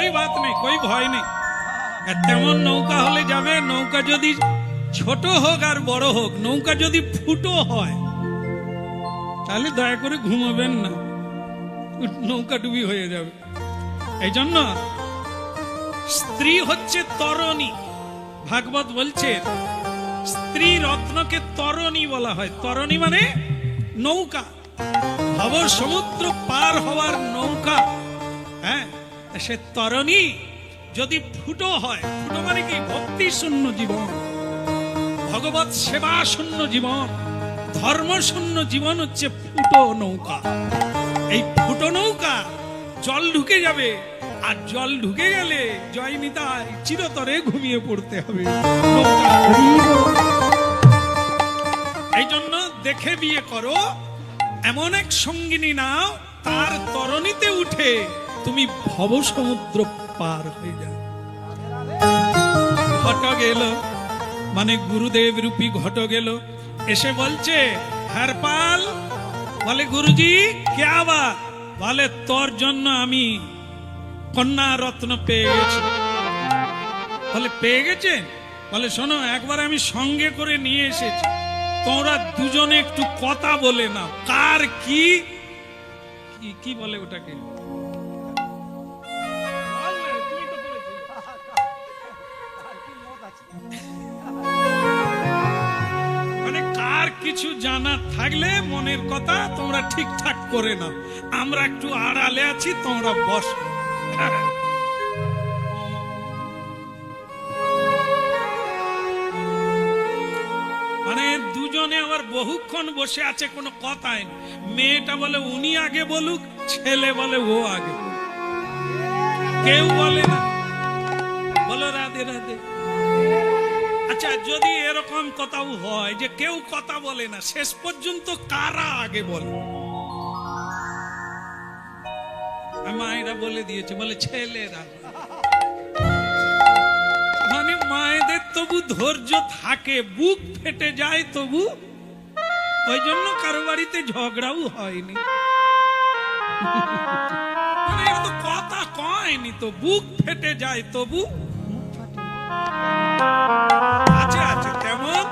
कोई बात नहीं, कोई भय नहीं। তেমন নৌকা হলে যাবে। নৌকা যদি ছোট হোক আর বড় হোক, নৌকা যদি ফুটো হয় তাহলে দয়া করে ঘুমাবেন না, নৌকা ডুবি হয়ে যাবে। এই জন্য স্ত্রী হচ্ছে তরণী। ভাগবত বলছে স্ত্রী রত্নকে তরণী বলা হয়। তরণী মানে নৌকা, ভব সমুদ্র পার হওয়ার নৌকা। হ্যাঁ, সে তরণী যদি ফুটো হয়, ফুটো মানে কি? ভক্তি শূন্য জীবন, ভগবত সেবা শূন্য জীবন, ধর্ম শূন্য জীবন হচ্ছে ফুটো নৌকা। এই ফুটো নৌকা জল ঢুকে যাবে, আর জল ঢুকে গেলে জয় নিতাই চিরতরে ঘুমিয়ে পড়তে হবে। এই জন্য দেখে বিয়ে করো, এমন এক সঙ্গিনী নাও তার তরণীতে উঠে তুমি ভব সমুদ্র পার হয়ে যাও। ঘটক এলো, মানে গুরুদেব রূপী ঘটক এলো, এসে বলছে হরপাল, বলে গুরুজি ক্যা বাত? বলে তোর জন্য আমি কন্যা রত্ন পেয়ে গেছি। বলে পেয়ে গেছেন? বলে শোনো, একবার আমি সঙ্গে করে নিয়ে এসেছি, তোমরা দুজনে একটু কথা বলে নাও। কার কি কি বলে ওটাকে? মানে কার কিছু জানা থাকলে মনের কথা তোমরা ঠিকঠাক করে নাও, আমরা একটু আড়ালে আছি, তোমরা বস। মানে দুজনে আবার বহুক্ষণ বসে আছে, কোনো কথাই নেই। মেয়েটা বলে উনি আগে বলুক, ছেলে বলে ও আগে, কেউ বলে না। বলো রাধে রাধে। আচ্ছা, যদি এরকম কথাও হয় যে কেউ কথা বলে না, শেষ পর্যন্ত কারা আগে বলে? মায়েরা বলে দিয়েছে, বলে ছেলেরা। মানে মায়েদের তবু ধৈর্য থাকে, বুক ফেটে যায় তবু, ওই জন্য কারো বাড়িতে ঝগড়াও হয়নি। মানে তো কথা কয়নি, তো বুক ফেটে যায় তবু আছে আছে। তেমন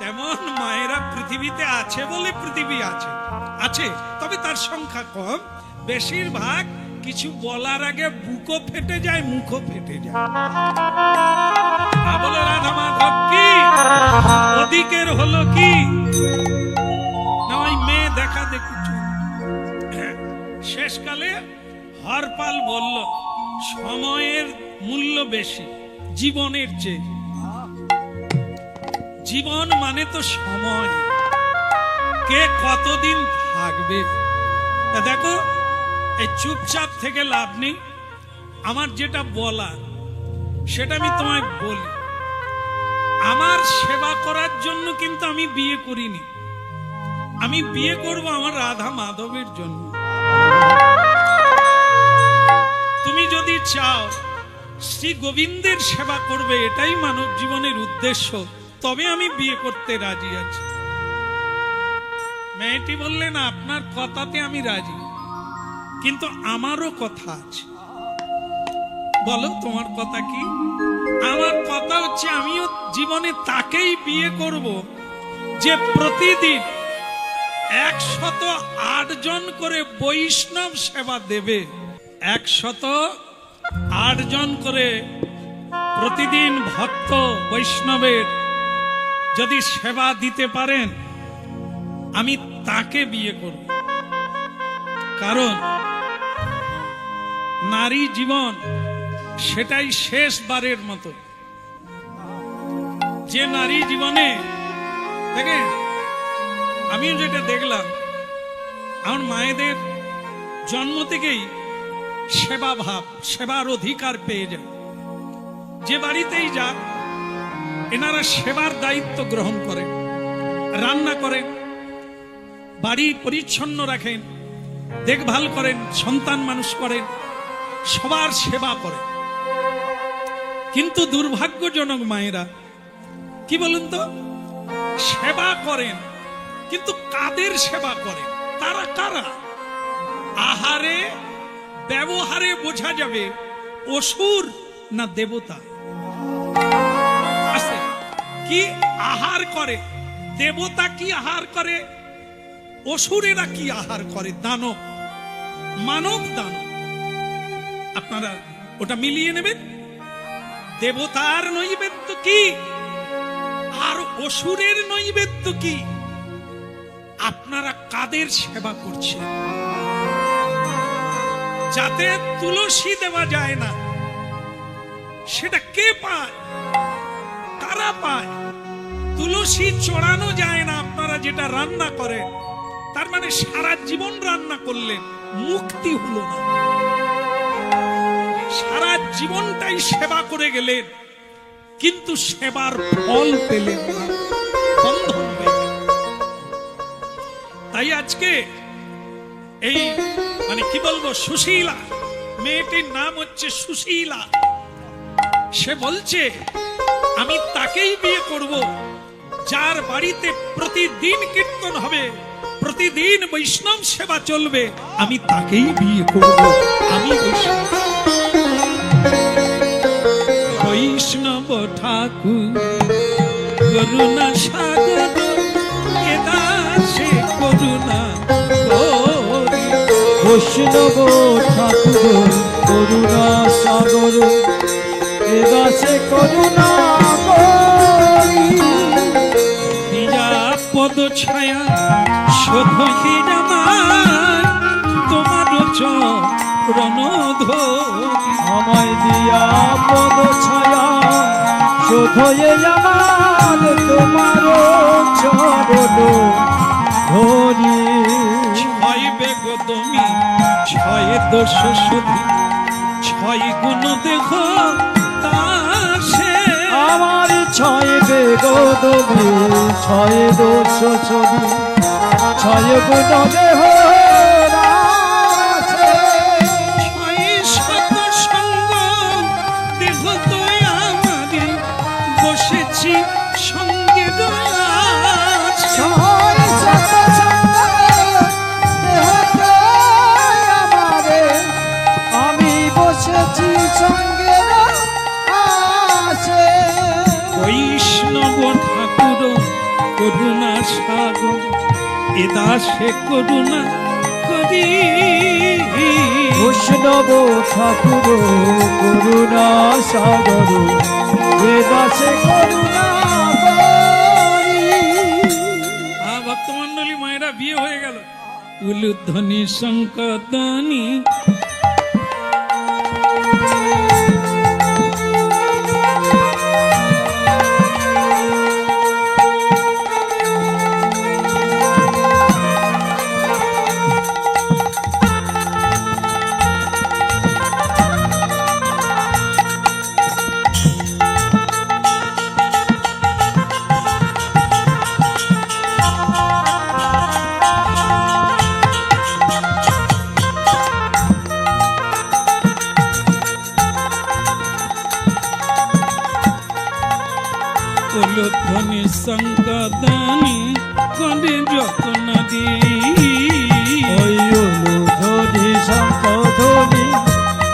তেমন মায়েরা পৃথিবীতে আছে বলে পৃথিবী আছে, আছে, তবে তার সংখ্যা কম। বেশিরভাগ কিছু বলার আগে বুকও ফেটে যায়, মুখও ফেটে যায়। বলে রাধা মাধব কি ওদিকের হলো কি না, ওই মেয়ে দেখা দেখি। শেষকালে হরপাল বলল সময়ের মূল্য বেশি জীবনের চেয়ে। জীবন মানে তো সময়, কে কতদিন থাকবে। দেখো, এই চুপচাপ থেকে লাভ নেই। আমার যেটা বলার সেটা আমি তোমায় বলি। আমার সেবা করার জন্য কিন্তু আমি বিয়ে করিনি, আমি বিয়ে করব আমার রাধা মাধবের জন্য। তুমি যদি চাও শ্রী গোবিন্দের সেবা করবে, এটাই মানব জীবনের উদ্দেশ্য, তবে আমি বিয়ে করতে রাজি আছি। মেয়েটি বললেন আপনার কথাতে আমি রাজি, কিন্তু আমারও কথা আছে। বলো তোমার কথা কি? আমার কথা হচ্ছে আমিও জীবনে তাকেই বিয়ে করব যে প্রতিদিন 108 জন করে বৈষ্ণব সেবা দেবে। 108 জন করে প্রতিদিন ভক্ত বৈষ্ণবের যদি সেবা দিতে পারেন, আমি তাকে বিয়ে করব। কারণ নারী জীবন সেটাই শেষবারের মতো। যে নারী জীবনে দেখে, আমি যেটা দেখলাম, আমার মায়েদের জন্ম থেকেই সেবা ভাব, সেবার অধিকার পেয়ে যায়। যে বাড়িতেই যাক, এনারা সেবার দায়িত্ব গ্রহণ করেন, রান্না করেন, বাড়ি পরিচ্ছন্ন রাখেন, দেখভাল করেন, সন্তান মানুষ করেন, সবার সেবা করেন। কিন্তু দুর্ভাগ্যজনক মায়েরা কি বলুন তো, সেবা করেন কিন্তু কাদের সেবা করেন? তারা কারা? আহারে ব্যবহারে বোঝা যাবে অসুর না দেবতা? আস্তে, কি আহার করে? দেবতা কি আহার করে? অসুরেরা কি আহার করে? দানব, মানব দানব। আপনারা ওটা মিলিয়ে নেবেন। দেবতার নৈবেদ্য কি আর অসুরের নৈবেদ্য কি? আপনারা কাদের সেবা করছেন? যাতে তুলসী দেওয়া যায় না, সেটা কে পায়? কারা পায়? তুলসী চড়ানো যায় না, আপনারা যেটা রান্না করেন, তার মানে সারা জীবন রান্না করলেন, মুক্তি হলো না। সারা জীবনটাই সেবা করে গেলেন, কিন্তু সেবার ফল পেলেন না, বন্ধন হয়ে গেল। তাই আজকে এই মানে কি বলবো, সুশীলা, মেয়েটির নাম হচ্ছে সুশীলা, সে বলছে আমি তাকেই বিয়ে করব যার বাড়িতে প্রতিদিন কীর্তন হবে, প্রতিদিন বৈষ্ণব সেবা চলবে, আমি তাকেই বিয়ে করব। আমি বৈষ্ণব ঠাকুর করুণা সাগর, এ দাসে করুণা করি। বৈষ্ণব ঠাকুর করুণা সাগর, এ দাসে করুণা করি। দিয়া পদ ছায়া শোধহি আমার, তোমার চরণ ধরি। আমায় দিয়া পদ ছায়া শোধয়ে আমার, তোমার চরণ ধরি। ছয় বেগ তুমি ছয় দোষ শোধি, ছয় গুণ দেহ তাসে। আমার ছয় বেগ তুমি ছয় দোষ ছবি, ছয় গুণ দেহ রাশে। ছয় শত সঙ্গ দেহ তো আমারে, বসেছি সঙ্গে রাশে। ছয় শত সঙ্গ দেহ তোয় আমারে, আমি বসেছি সঙ্গে আসে। বৈষ্ণব ঠাকুর করুণা সাগর, এ দাসে করুণা করি। বৈষ্ণব ঠাকুর করুণা সাগর, এ দাসে করুণা করি। ভক্তমন্ডলী মায়েরা, বিয়ে হয়ে গেল। উলুধ্বনি শঙ্কদানি উলুধ্বনি শঙ্কদানি করে যত্ন দি। ওই উলুধ্বনি শঙ্খধ্বনি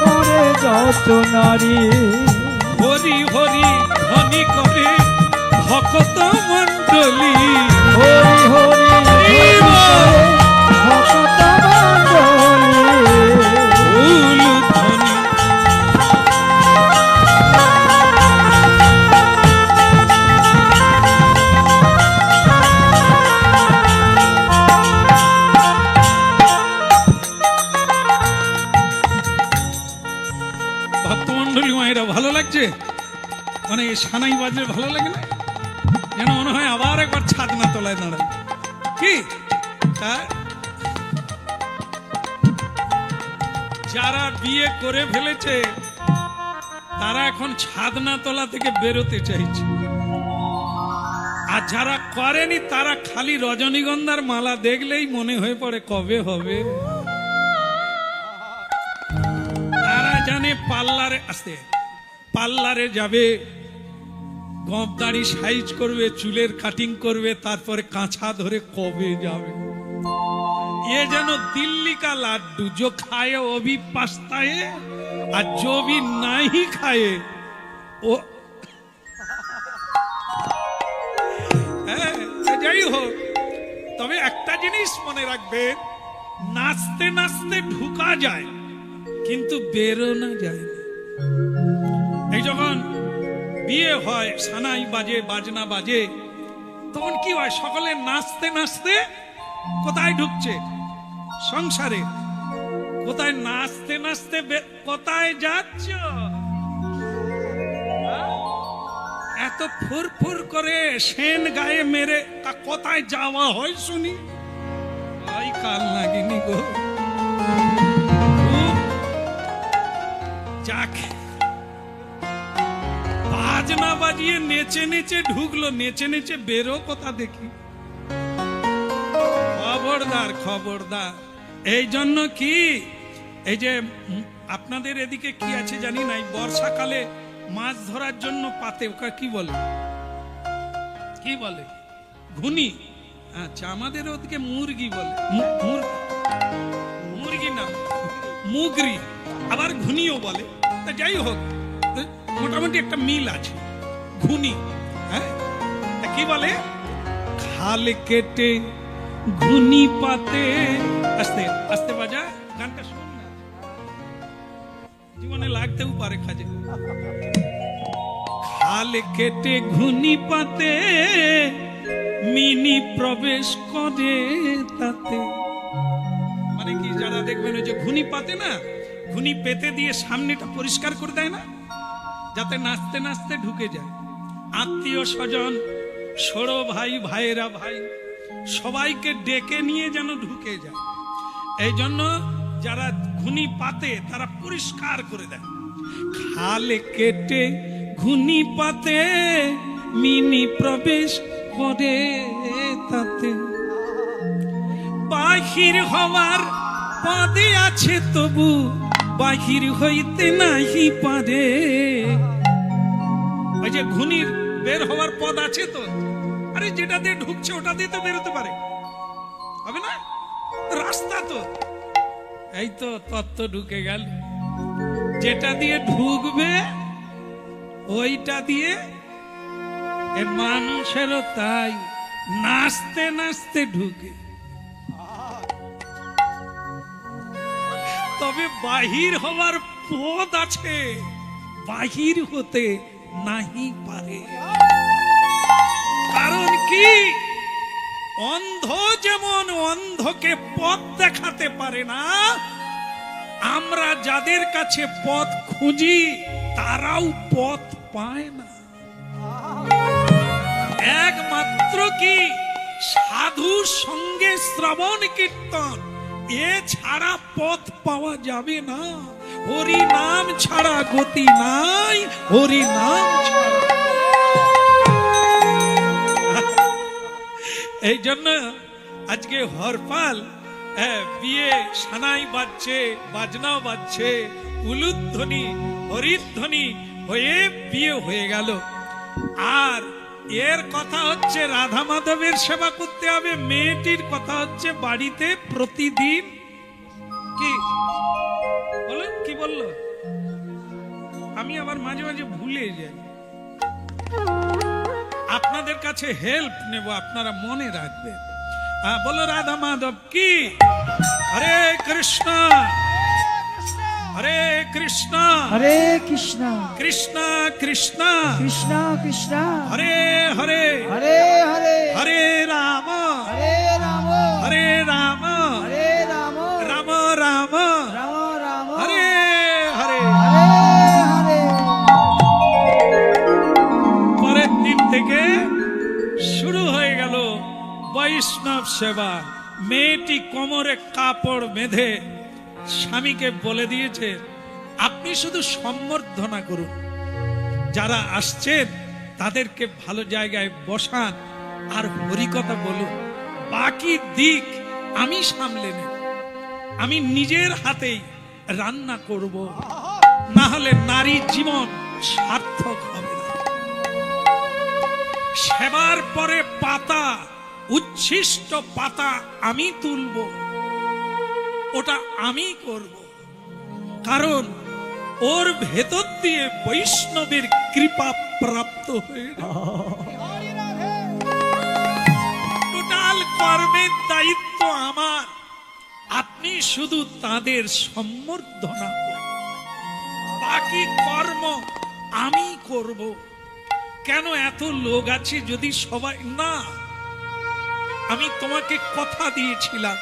করে যত নারী। হরি হরি ধ্বনি করে ভক্ত মণ্ডলী। হরি হরি ভক্ত মণ্ডলী। উলুধ্বনি ভক্তমন্ডলী মায়েরা, ভালো লাগছে? মানে সানাই বাজলে ভালো লাগে না? যেন মনে হয় আবার একবার ছাদনা তলায় দাঁড়ায়। কি যারা বিয়ে করে ফেলেছে তারা এখন ছাদনা তলা থেকে বেরোতে চাইছে, আর যারা করেনি তারা খালি রজনীগন্ধার মালা দেখলেই মনে হয়ে পড়ে কবে হবে। তারা জানে পার্লারে আসতে, পার্লারে যাবে, গপ দাড়ি সাইজ করবে, চুলের কাটিং করবে, তারপরে কাঁচা ধরে কবে যাবে। ये जनो दिल्ली का लाड्डू, जो खाए वो भी पछताए और जो भी नहीं खाए वो যাই হোক। তবে একটা জিনিস মনে রাখবে, নাচতে নাচতে ঢুকা যায় কিন্তু বেরোনো যায় না। এই যখন বিয়ে হয়, সানাই বাজে, বাজনা বাজে, তখন কি হয়, সকলে নাচতে নাচতে কোথায় ঢুকছে? সংসারে। কোথায় নাচতে নাচতে কোথায় যাচ্ছ? এত ফুরফুর করে সেন গায়ে মেরে কোথায় যাওয়া হয় শুনি? ভাই কাল লাগেনি গো। যাক, বাজনা বাজিয়ে নেচে নেচে ঢুকলো, নেচে নেচে বেরো কোথা দেখি। খবরদার খবরদার। এই জন্য কি, এই যে আপনাদের এদিকে কি আছে জানি না, বর্ষাকালে মাছ ধরার জন্য পাতে, ওকে কি বলে? কি বলে? ঘুনি। আচ্ছা, আমাদের ওদিকে মুরগি বলে। মুরগি না, মুগরি, আবার ঘুনিও বলে। তা যাই হোক, মোটামুটি একটা মিল আছে। ঘুনি, হ্যাঁ, তা কি বলে? খাল কেটে ঘুনি পাতে। আস্তে আস্তে বাজা, গানটা শোন না, জীবনে লাগতেও পারে কাজে। খাল কেটে ঘুনি পাতে মিনি প্রবেশ করে তাতে। মানে কি, যারা দেখবেন ওই যে ঘুনি পাতে না, ঘুনি পেতে দিয়ে সামনেটা পরিষ্কার করে দেয় না, যাতে নাচতে নাচতে ঢুকে যায়। আত্মীয় স্বজন, সড়ো ভাই, ভাইয়েরা ভাই, সবাইকে ডেকে নিয়ে যেন ঢুকে যায়। এই জন্য যারা ঘুনি পাতে তারা পরিষ্কার করে দেয়। খাল কেটে ঘুনি পাতে মিনি প্রবেশ করে তাতে। বাহির হওয়ার পদে আছে তবু বাহির হইতে নাহি পারে। ওই যে ঘুনির বের হওয়ার পদ আছে তো, আরে যেটা দিয়ে ঢুকছে ওটা দিয়ে তো বেরোতে পারে, হবে না? রাস্তা তো। এই তো তত্ত্ব ঢুকে গেল, যেটা দিয়ে ঢুকবে ওইটা দিয়ে। এ মানুষেরও তাই, নাচতে নাচতে ঢুকে। তবে বাহির হওয়ার পথ আছে, বাহির হতে নাহি পারে। কারণ কি, অন্ধ যেমন অন্ধকে পথ দেখাতে পারে না, আমরা যাদের কাছে পথ খুঁজি তারাও পথ পায় না। একমাত্র কি, সাধুর সঙ্গে শ্রবণ কীর্তন, এ ছাড়া পথ পাওয়া যাবে না। হরি নাম ছাড়া গতি নাই, হরি নাম ছাড়া। এই জন্য আজকে হরপাল বিয়ে, সানাই বাজছে, বাজনাও বাজছে, উলুধ্বনি হরিধ্বনি হয়ে বিয়ে হয়ে গেল। আর এর কথা হচ্ছে রাধা মাধবের সেবা করতে হবে। মেয়েটির কথা হচ্ছে বাড়িতে প্রতিদিন কি বলেন, কি বললো? আমি আবার মাঝে মাঝে ভুলে যাই। আপনাদের কাছে হেল্প নেব, আপনারা মনে রাখবেন। বলো রাধা মাধব কি। হরে কৃষ্ণ হরে কৃষ্ণ হরে কৃষ্ণ কৃষ্ণ কৃষ্ণ কৃষ্ণ কৃষ্ণ হরে হরে হরে হরে হরে রাম হরে রাম হরে রাম হরে রাম রাম রাম রাম রাম হরে হরে। হরে হরে। পরের দিন থেকে শুরু হয়ে গেল বৈষ্ণব সেবা। মেয়েটি কোমরে কাপড় বেঁধে স্বামীকে বলে দিয়েছে, আপনি শুধু সম্বর্ধনা করুন, যারা আসছেন তাদেরকে ভালো জায়গায় বসান আর হরিকথা বলুন, বাকি দিক আমি সামলে নেব, আমি নিজের হাতেই রান্না করব, না হলে নারী জীবন সার্থক হবে না। সেবার পরে পাতা, উচ্ছিষ্ট পাতা আমি তুলব, ওটা আমি করব, কারণ ওর ভেতর দিয়ে বৈষ্ণবের কৃপা প্রাপ্ত হয়ে টোটাল কর্মের দায়িত্ব আমার। আপনি শুধু তাদের সম্বর্ধনা করুন, বাকি কর্ম আমি করব। কেন এত লোক আছে যদি সবাই না, আমি তোমাকে কথা দিয়েছিলাম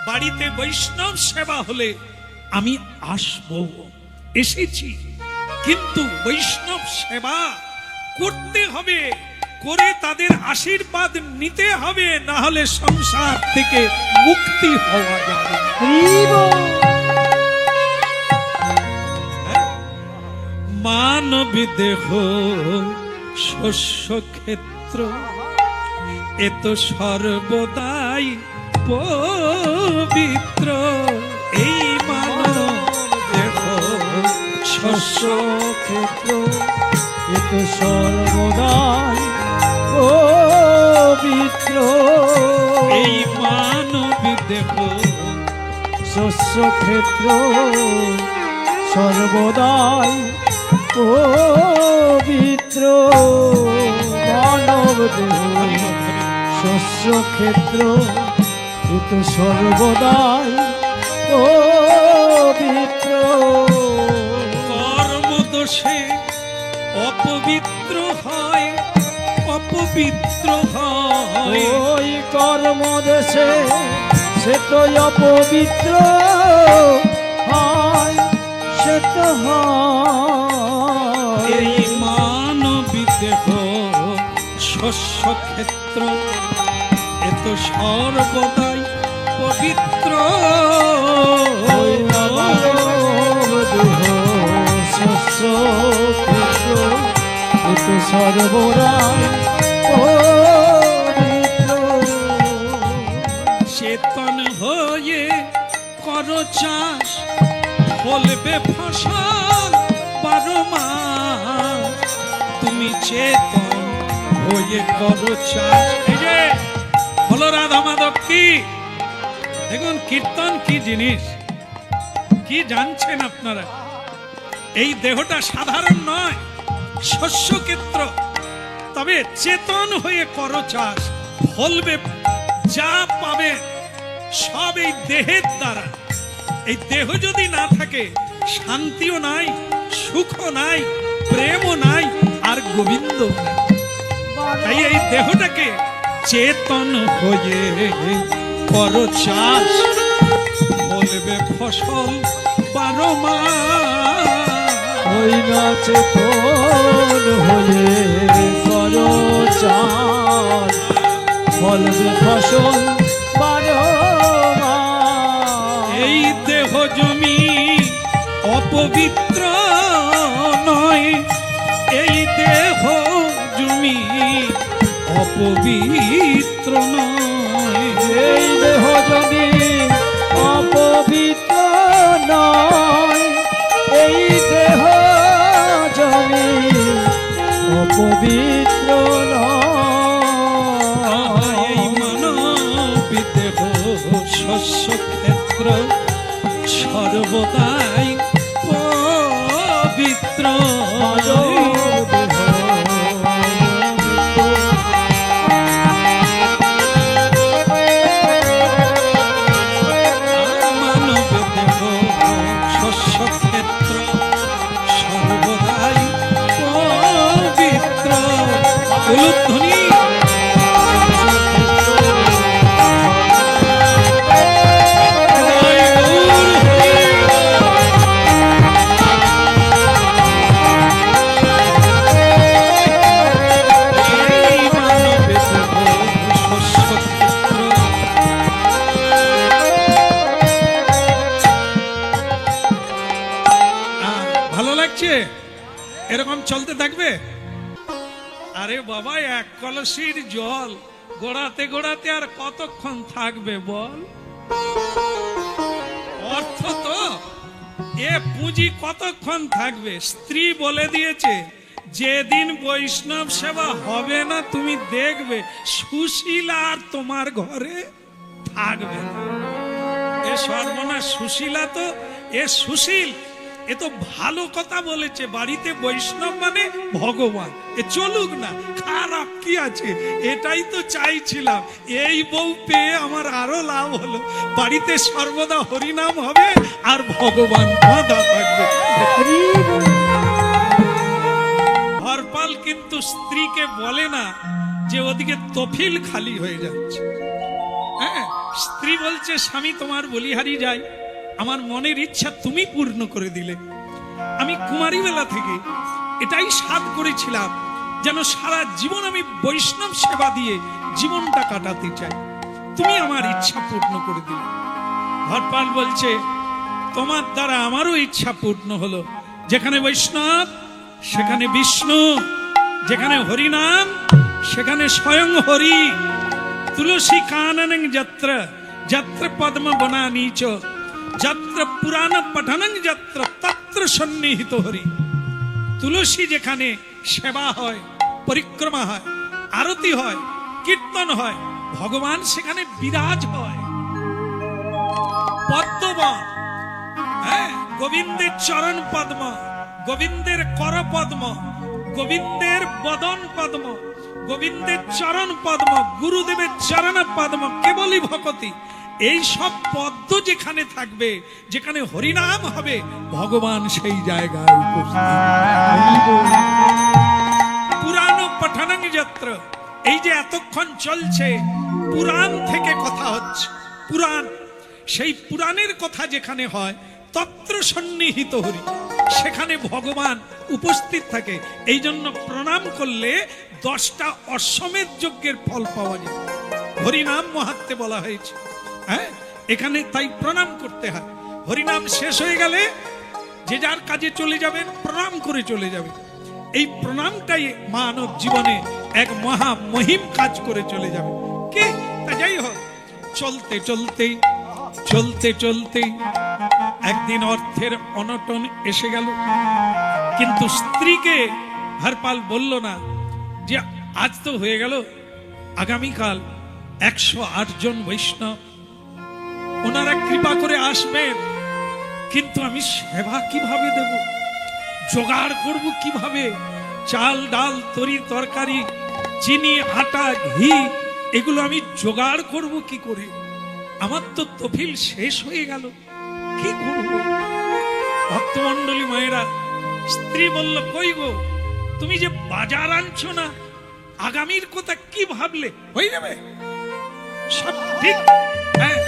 বাড়িতে বৈষ্ণব সেবা হলে আমি আসব, এসেছি, কিন্তু বৈষ্ণব সেবা করতে হবে, করে তাদের আশীর্বাদ নিতে হবে, না হলে সংসার থেকে মুক্তি হওয়া যাবে না। মানব দেহ শস্য ক্ষেত্র, এ তো সর্বদাই পবিত্র। এই মানব দেহ শস্য ক্ষেত্র, এ তো সর্বদাই পবিত্র। এই মানব দেহ শস্য ক্ষেত্র সর্বদাই পবিত্র। মানব দেহ শস্য ক্ষেত্র, এ তো সর্বদাই পবিত্র। কর্মদোষে অপবিত্র হয়, অপবিত্র হয়। ওই কর্মদেশে সে তো অপবিত্র হয়, সে তো হয়। এই মানবী দেহ শস্য ক্ষেত্র, এ তো সর্বদাই পবিত্র। ওই মানব দেহ শস্য ক্ষেত্র, এ তো সর্বদাই পবিত্র। চেতন হয়ে কর চাষ, ফলবে ফসল 12 মাস। তুমি চেতন হয়ে কর চাষ। এই যে হলো রাধা মাধব কি, দেখুন কীর্তন কি জিনিস, কি জানছেন আপনারা? এই দেহটা সাধারণ নয়, শস্য ক্ষেত্র। তবে চেতন হয়ে কর চাষ, ফলবে, যা পাবে সব এই দেহের দ্বারা। এই দেহ যদি না থাকে, শান্তিও নাই, সুখও নাই, প্রেমও নাই, আর গোবিন্দ নাই। তাই এই দেহটাকে চেতন হয়ে কর চাষ, ফলবে ফসল 12 মাস। ওই না চেতন হয়ে কর চাষ, ফলবে ফসল 12 মাস। এই দেহ জমি অপবিত্র নয়, এই দেহ জমি অপবিত্র নয়। এই দেহ যদি অপবিত্র নয়, এই দেহ জমি অপবিত্র নয়। এই মানবী দেহ শস্য ক্ষেত্র সর্বদাই পবিত্র। মানব দেহ শস্য ক্ষেত্র সর্বদাই পবিত্র। উলুধ্বনি ভালো লাগছে? এরকম চলতে থাকবে? আরে বাবা, এক কলসির জল গোড়াতে গোড়াতে আর কতক্ষণ থাকবে বল? অর্থ তো এ পুঁজি কতক্ষণ থাকবে? স্ত্রী বলে দিয়েছে, যেদিন বৈষ্ণব সেবা হবে না তুমি দেখবে সুশীলা আর তোমার ঘরে থাকবে না। এ সর্বনাশ, সুশীলা তো এ সুশীল, এ তো ভালো কথা বলেছে। বাড়িতে বৈষ্ণব মানে ভগবান, এ চলুক না, খারাপ কি আছে? এটাই তো চাইছিলাম। এই বউ পেয়ে আমার আরো লাভ হলো। বাড়িতে সর্বদা হরিনাম হবে আর ভগবান বাঁধা থাকবে। হরপাল কিন্তু স্ত্রীকে বলে না যে ওদিকে তফিল খালি হয়ে যাচ্ছে। হ্যাঁ, স্ত্রী বলছে স্বামী তোমার বলিহারি যাই, আমার মনের ইচ্ছা তুমি পূর্ণ করে দিলে। আমি কুমারী বেলা থেকে এটাই সাধ করেছিলাম, যেন সারা জীবন আমি বৈষ্ণব সেবা দিয়ে জীবনটা কাটাতে চাই। তুমি আমার ইচ্ছা পূর্ণ করে দিলে। হরপাল বলছে তোমার দ্বারা আমারও ইচ্ছা পূর্ণ হলো। যেখানে বৈষ্ণব সেখানে বিষ্ণু, যেখানে হরিনাম সেখানে স্বয়ং হরি। তুলসী কাননং যত্র যত্র পদ্ম বনানি চ যত্র পুরাণ পঠনং যত্র তত্র সন্নিহিত হরি। তুলসী যেখানে সেবা হয়, পরিক্রমা হয়, আরতি হয়, কীর্তন হয়, ভগবান সেখানে বিরাজ হয়। পদ্মবন, হ্যাঁ, গোবিন্দের চরণ পদ্ম, গোবিন্দের কর পদ্ম, গোবিন্দের বদন পদ্ম, গোবিন্দের চরণ পদ্ম, গুরুদেবের চরণ পদ্ম, কেবলই ভকতি। এই সব পদ্ম যেখানে থাকবে, যেখানে হরিনাম হবে, ভগবান সেই জায়গায় উপস্থিত। পুরাণ পঠনং যত্র, এই যে এতক্ষণ চলছে পুরাণ থেকে কথা হচ্ছে, পুরাণ, সেই পুরাণের কথা যেখানে হয় তত্র সন্নিহিত হরি, সেখানে ভগবান উপস্থিত থাকে। এই জন্য প্রণাম করলে 10টা অশ্বমেধ যজ্ঞের ফল পাওয়া যায়। হরিনাম মহাত্মে বলা হয়েছে। হ্যাঁ, এখানে তাই প্রণাম করতে হয়। হরিনাম শেষ হয়ে গেলে যে যার কাজে চলে যাবেন, প্রণাম করে চলে যাবেন। এই প্রণামটাই মানব জীবনে এক মহা মহিম কাজ করে চলে যাবে। কি তা যাই হোক, চলতে চলতে চলতে চলতে একদিন অর্থের অনটন এসে গেল। কিন্তু স্ত্রীকে হরপাল বলল না যে আজ তো হয়ে গেল, আগামীকাল 108 জন বৈষ্ণব ওনারা কৃপা করে আসবেন, কিন্তু আমি সেবা কিভাবে দেব, জোগাড় করব কিভাবে? চাল ডাল তরি তরকারি, চিনি আটা ঘি, এগুলো আমি জোগাড় করব কি করে? আমার তো তফিল শেষ হয়ে গেল, কি করব? ভক্তমণ্ডলী মায়েরা, স্ত্রী বলল কই গো, তুমি যে বাজার আনছো না, আগামীর কথা কি ভাবলে? হয়ে যাবে সব ঠিক। হ্যাঁ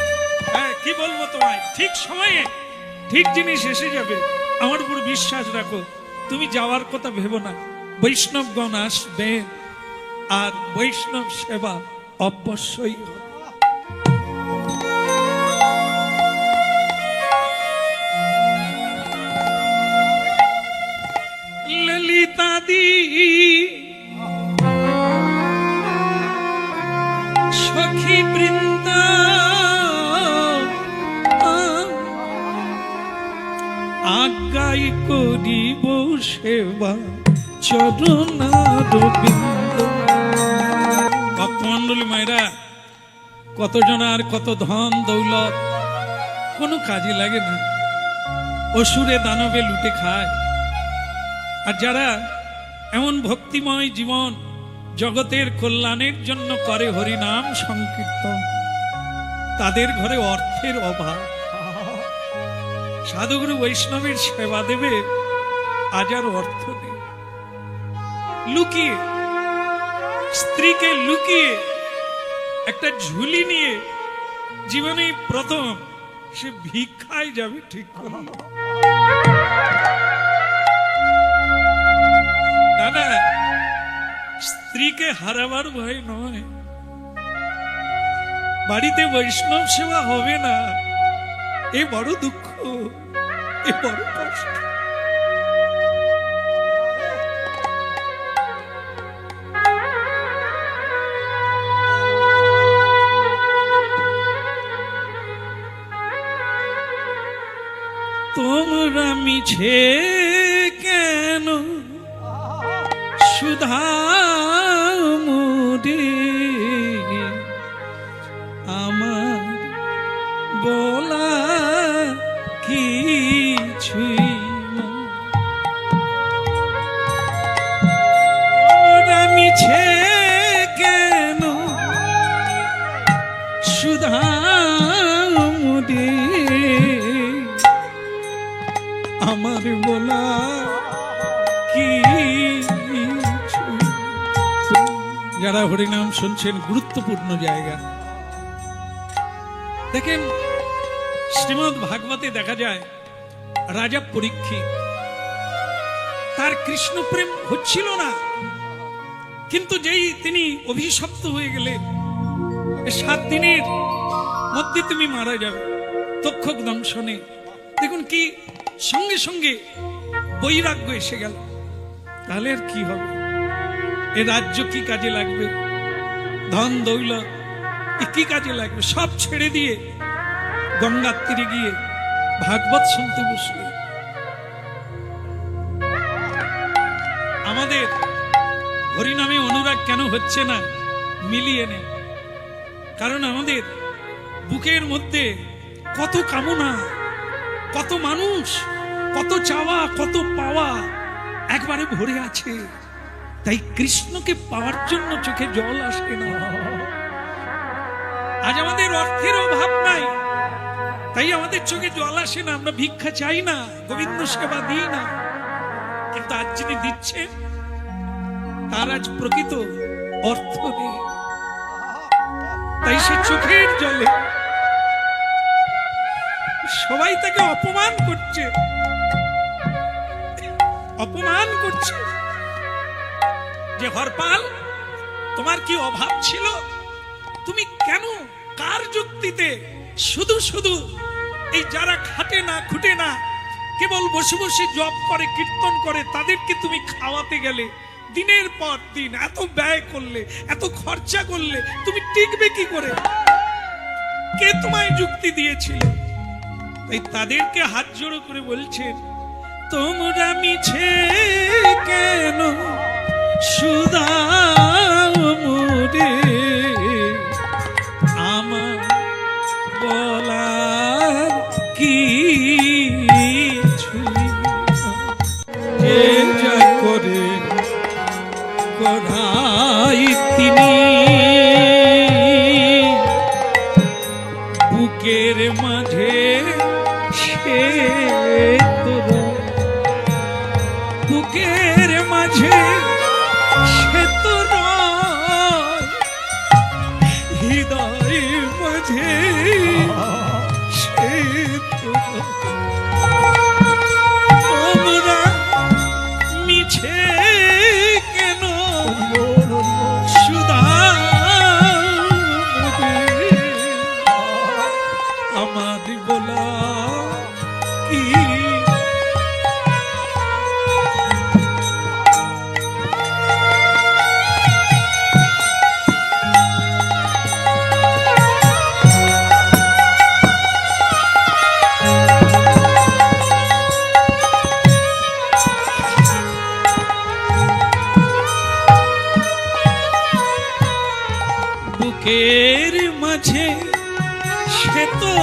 হ্যাঁ, কি বলবো তোমায়, ঠিক সময়ে ঠিক জিনিস এসে যাবে, আমার উপর বিশ্বাস রাখো। তুমি যাওয়ার কথা ভেবো না, বৈষ্ণবগণ আসবে আর বৈষ্ণব সেবা অবশ্যই হবে। ললিতাদি সখী বৃন্দ আজ্ঞাই করিব সেবা চরণারবিন্দ। ভক্তমণ্ডলী মায়েরা, কতজন আর কত ধন দৌলত কোনো কাজে লাগে না, অসুরে দানবে লুটে খায়। আর যারা এমন ভক্তিময় জীবন জগতের কল্যাণের জন্য করে হরিনাম সংকীর্তন, তাদের ঘরে অর্থের অভাব। সাধুগুরু বৈষ্ণবের সেবা দেবে, আজ আর অর্থ নেই। লুকিয়ে, স্ত্রীকে লুকিয়ে একটা ঝুলি নিয়ে জীবনে প্রথম সে ভিক্ষায় যাবে ঠিক করে। দাদা, স্ত্রীকে হারাবার ভয় নয়, বাড়িতে বৈষ্ণব সেবা হবে না, এ বড় দুঃখ, এ বড় কষ্ট। তোমরা মিছে কেন সুধা মুড়ে আমার বলা বলা কি। যারা হরিনাম শুনছেন, গুরুত্বপূর্ণ জায়গা। দেখেন, শ্রীমদ্ ভাগবতে দেখা যায় রাজা পরীক্ষিত, তার কৃষ্ণ প্রেম হচ্ছিল না, কিন্তু যেই তিনি অভিশপ্ত হয়ে গেলেন 7 দিনের মধ্যে তুমি মারা যাবে তক্ষক দংশনে, দেখুন কি সঙ্গে সঙ্গে বৈরাগ্য এসে গেল। তাহলে আর কি হবে? এ রাজ্য কি কাজে লাগবে? ধন দৌলত কি কাজে লাগবে? সব ছেড়ে দিয়ে গঙ্গার তীরে গিয়ে ভাগবত শুনতে বসলে। আমাদের হরিনামে অনুরাগ কেন হচ্ছে না? মিলিয়ে নেন। কারণ আমাদের বুকের মধ্যে কত কামনা, কত মানুষ, কত চাওয়া, কত পাওয়া একবারে ভরে আছে। তাই কৃষ্ণকে পাওয়ার জন্য চোখে জল আসে না। আজ আমাদের অর্থের অভাব নাই, তাই আমাদের চোখে জল আসে না। আমরা ভিক্ষা চাই না, গোবিন্দ সেবা দিই না, কিন্তু আজ যিনি দিচ্ছেন তার আজ প্রকৃত অর্থ নেই। তাই সে চোখের জলে সবাই তাকে অপমান করছে, অপমান করছে যে হরপাল, তোমার কি অভাব ছিল? তুমি কেন, কার যুক্তিতে শুধু শুধু এই যারা খাটে না, খুঁটে না, কেবল বসে বসে জপ করে, কীর্তন করে, তাদেরকে তুমি খাওয়াতে গেলে? দিনের পর দিন এত ব্যয় করলে, এত খরচা করলে, তুমি টিকবে কি করে? কে তোমায় যুক্তি দিয়েছিল? তাই তাদেরকে হাত জোড়ো করে বলছেন, তোমরা মিছে কেন সুদাও মুরে, আমার বলার কিছু যে যা করে করাই তিনি, বুকের মাঝে সে তোরা, বুকের মাঝে সে তোরা, হৃদয় মাঝে সে তোরা। তোমরা মিছে কেন আমার বলা কি। বুকের মাঝে সে তো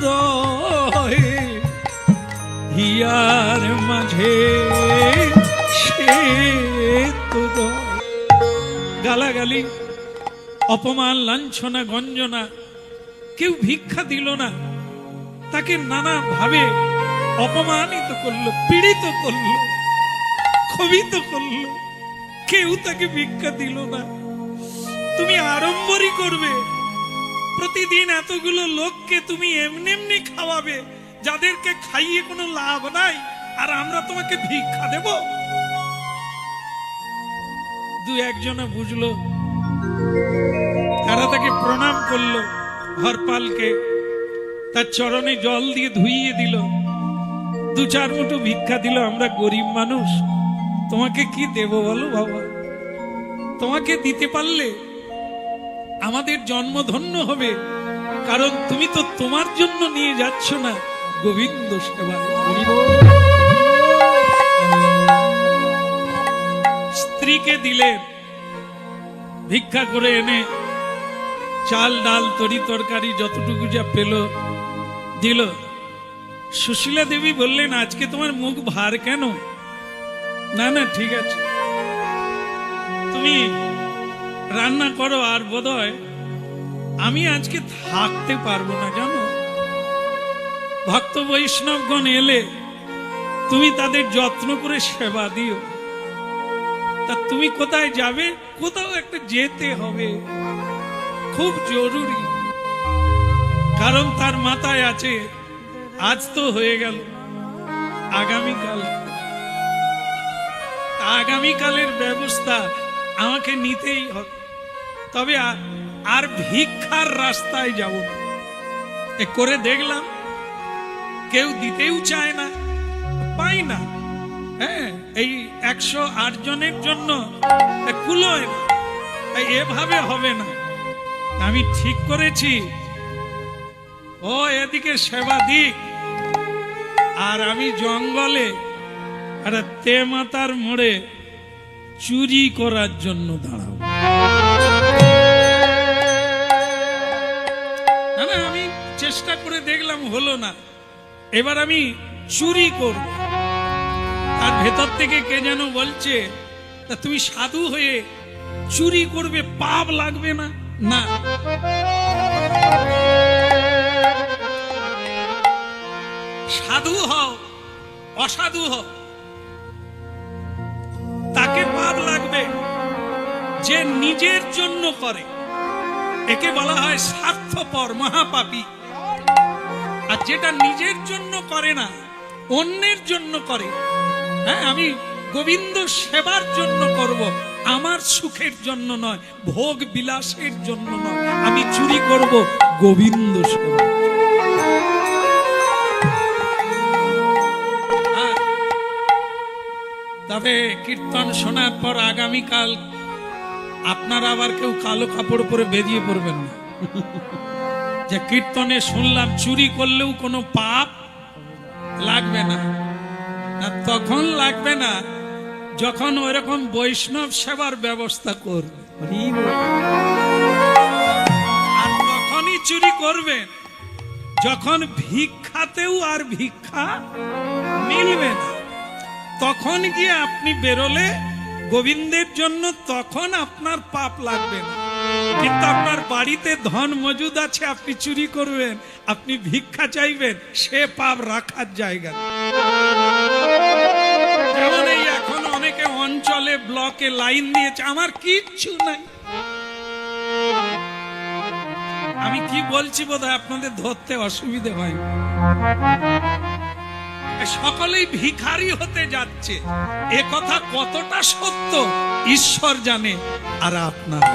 রয়, হিয়ার মাঝে সে তো রয়। গালাগালি, অপমান, লাঞ্ছনা, গঞ্জনা, কেউ ভিক্ষা দিল না, তাকে নানা ভাবে অপমানিত করলো, পীড়িত করলো, ক্ষোভিত করলো, কেউ তাকে ভিক্ষা দিল না। তুমি আড়ম্বরই করবে, প্রতিদিন এতগুলো লোককে তুমি এমনি এমনি খাওয়াবে, যাদেরকে খাইয়ে কোনো লাভ নাই, আর আমরা তোমাকে ভিক্ষা দেব? দু একজনে বুঝলো, তারা তাকে প্রণাম করলো, হরপালকে তার চরণে জল দিয়ে ধুইয়ে দিল, 2-4 মুঠো ভিক্ষা দিল। আমরা গরিব মানুষ, তোমাকে কি দেব বলো বাবা? তোমাকে দিতে পারলে আমাদের জন্ম ধন্য হবে, কারণ তুমি তো তোমার জন্য নিয়ে যাচ্ছ না, গোবিন্দ সেবায়। স্ত্রীকে দিলেন, ভিক্ষা করে এনে চাল, ডাল, তরি তরকারি যতটুকু যা পেল দিল। সুশীলা দেবী বললেন, আজকে তোমার মুখ ভার কেন? না না, ঠিক আছে, তুমি রান্না করো, আর বোধহয় আমি আজকে থাকতে পারবো না, জানো। ভক্ত বৈষ্ণবগণ এলে তুমি তাদের যত্ন করে সেবা দিও। তা তুমি কোথায় যাবে? কোথাও একটা যেতে হবে, খুব জরুরি। কারণ তার মাথায় আছে আজ তো হয়ে গেল, আগামীকাল, আগামীকালের ব্যবস্থা আমাকে নিতেই হবে। তবে আর ভিক্ষার রাস্তায় যাব না। এ করে দেখলাম কেউ দিতেও চায় না, পাই না। হ্যাঁ, এই 108 জনের জন্য কুলোয় না, এভাবে হবে না। আমি ঠিক করেছি ও এদিকে সেবা দিক, আর আমি জঙ্গলে একটা তেমাতার মোড়ে চুরি করার জন্য দাঁড়াবো। না, আমি চেষ্টা করে দেখলাম হলো না, এবার আমি চুরি করব। তার ভেতর থেকে কে যেন বলছে, তা তুমি সাধু হয়ে চুরি করবে, পাপ লাগবে না? না, সাধু হও অসাধু হও, তাকে পাপ লাগবে যে নিজের জন্য করে। একে বলা হয় স্বার্থপর, মহাপাপী। আর যেটা নিজের জন্য করে না, অন্যের জন্য করে। হ্যাঁ, আমি গোবিন্দ সেবার জন্য করব, আমার সুখের জন্য নয়, ভোগ বিলাসের জন্য নয়। আমি চুরি করব গোবিন্দ সেবা। তবে কীর্তন শোনার পর আগামীকাল আপনারা আবার কেউ কালো কাপড় পরে বেরিয়ে পড়বেন না। যে কীর্তনে শুনলাম চুরি করলেও কোনো পাপ লাগবে না। তখন লাগবে না যখন ওইরকম বৈষ্ণব সেবার ব্যবস্থা করবে, আর তখনই চুরি করবেন যখন ভিক্ষাতেও আর ভিক্ষা মিলবে না। তখন গিয়ে আপনি বেরোলে গোবিন্দের জন্য, তখন আপনার পাপ লাগবে না। কিন্তু আপনার বাড়িতে ধন মজুদ আছে, আপনি চুরি করবেন, আপনি ভিক্ষা চাইবেন, সে পাপ রাখার জায়গা। যেমন এই এখন অনেকে অঞ্চলে ব্লকে লাইন দিয়েছে, আমার কিচ্ছু নাই। আমি কি বলছি বোধহয় আপনাদের ধরতে অসুবিধে হয়। সকলেই ভিখারি হতে যাচ্ছে, এ কথা কতটা সত্য ঈশ্বর জানে, আর আপনারা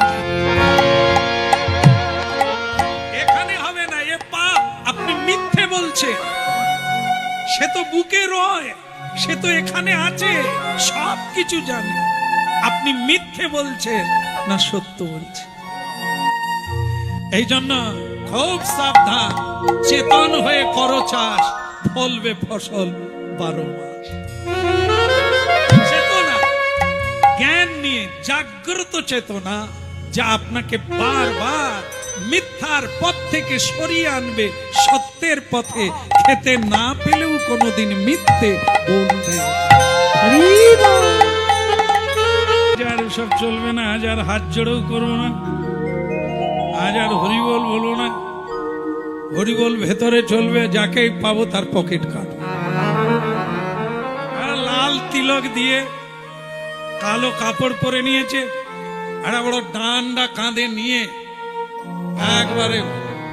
এখানে হবে না, এ পাপ। আপনি মিথ্যে বলছে, সে তো বুকে রয়, সে তো এখানে আছে, সব কিছু জানে। আপনি মিথ্যে বলছেন না সত্য বলছেন। এই জন্য খুব সাবধান, চেতন হয়ে করো চাষ, ফলবে ফসল 12 মাস। চেতনা, জ্ঞান নিয়ে, জাগ্রত চেতনা, যা আপনাকে বারবার মিথ্যার পথ থেকে সরিয়ে আনবে সত্যের পথে। খেতে না পেলেও কোনোদিন মিথ্যে বলবে। আর সব চলবে না, আজ আর হাত জোড়ও করবো না, আজ আর হরিবল বলবো না। হরিবল ভেতরে চলবে, যাকে পাবো তার পকেট কাট। লাল তিলক দিয়ে কালো কাপড় পরে নিয়েছে, একটা বড় ডান্ডা কাঁধে নিয়ে একবারে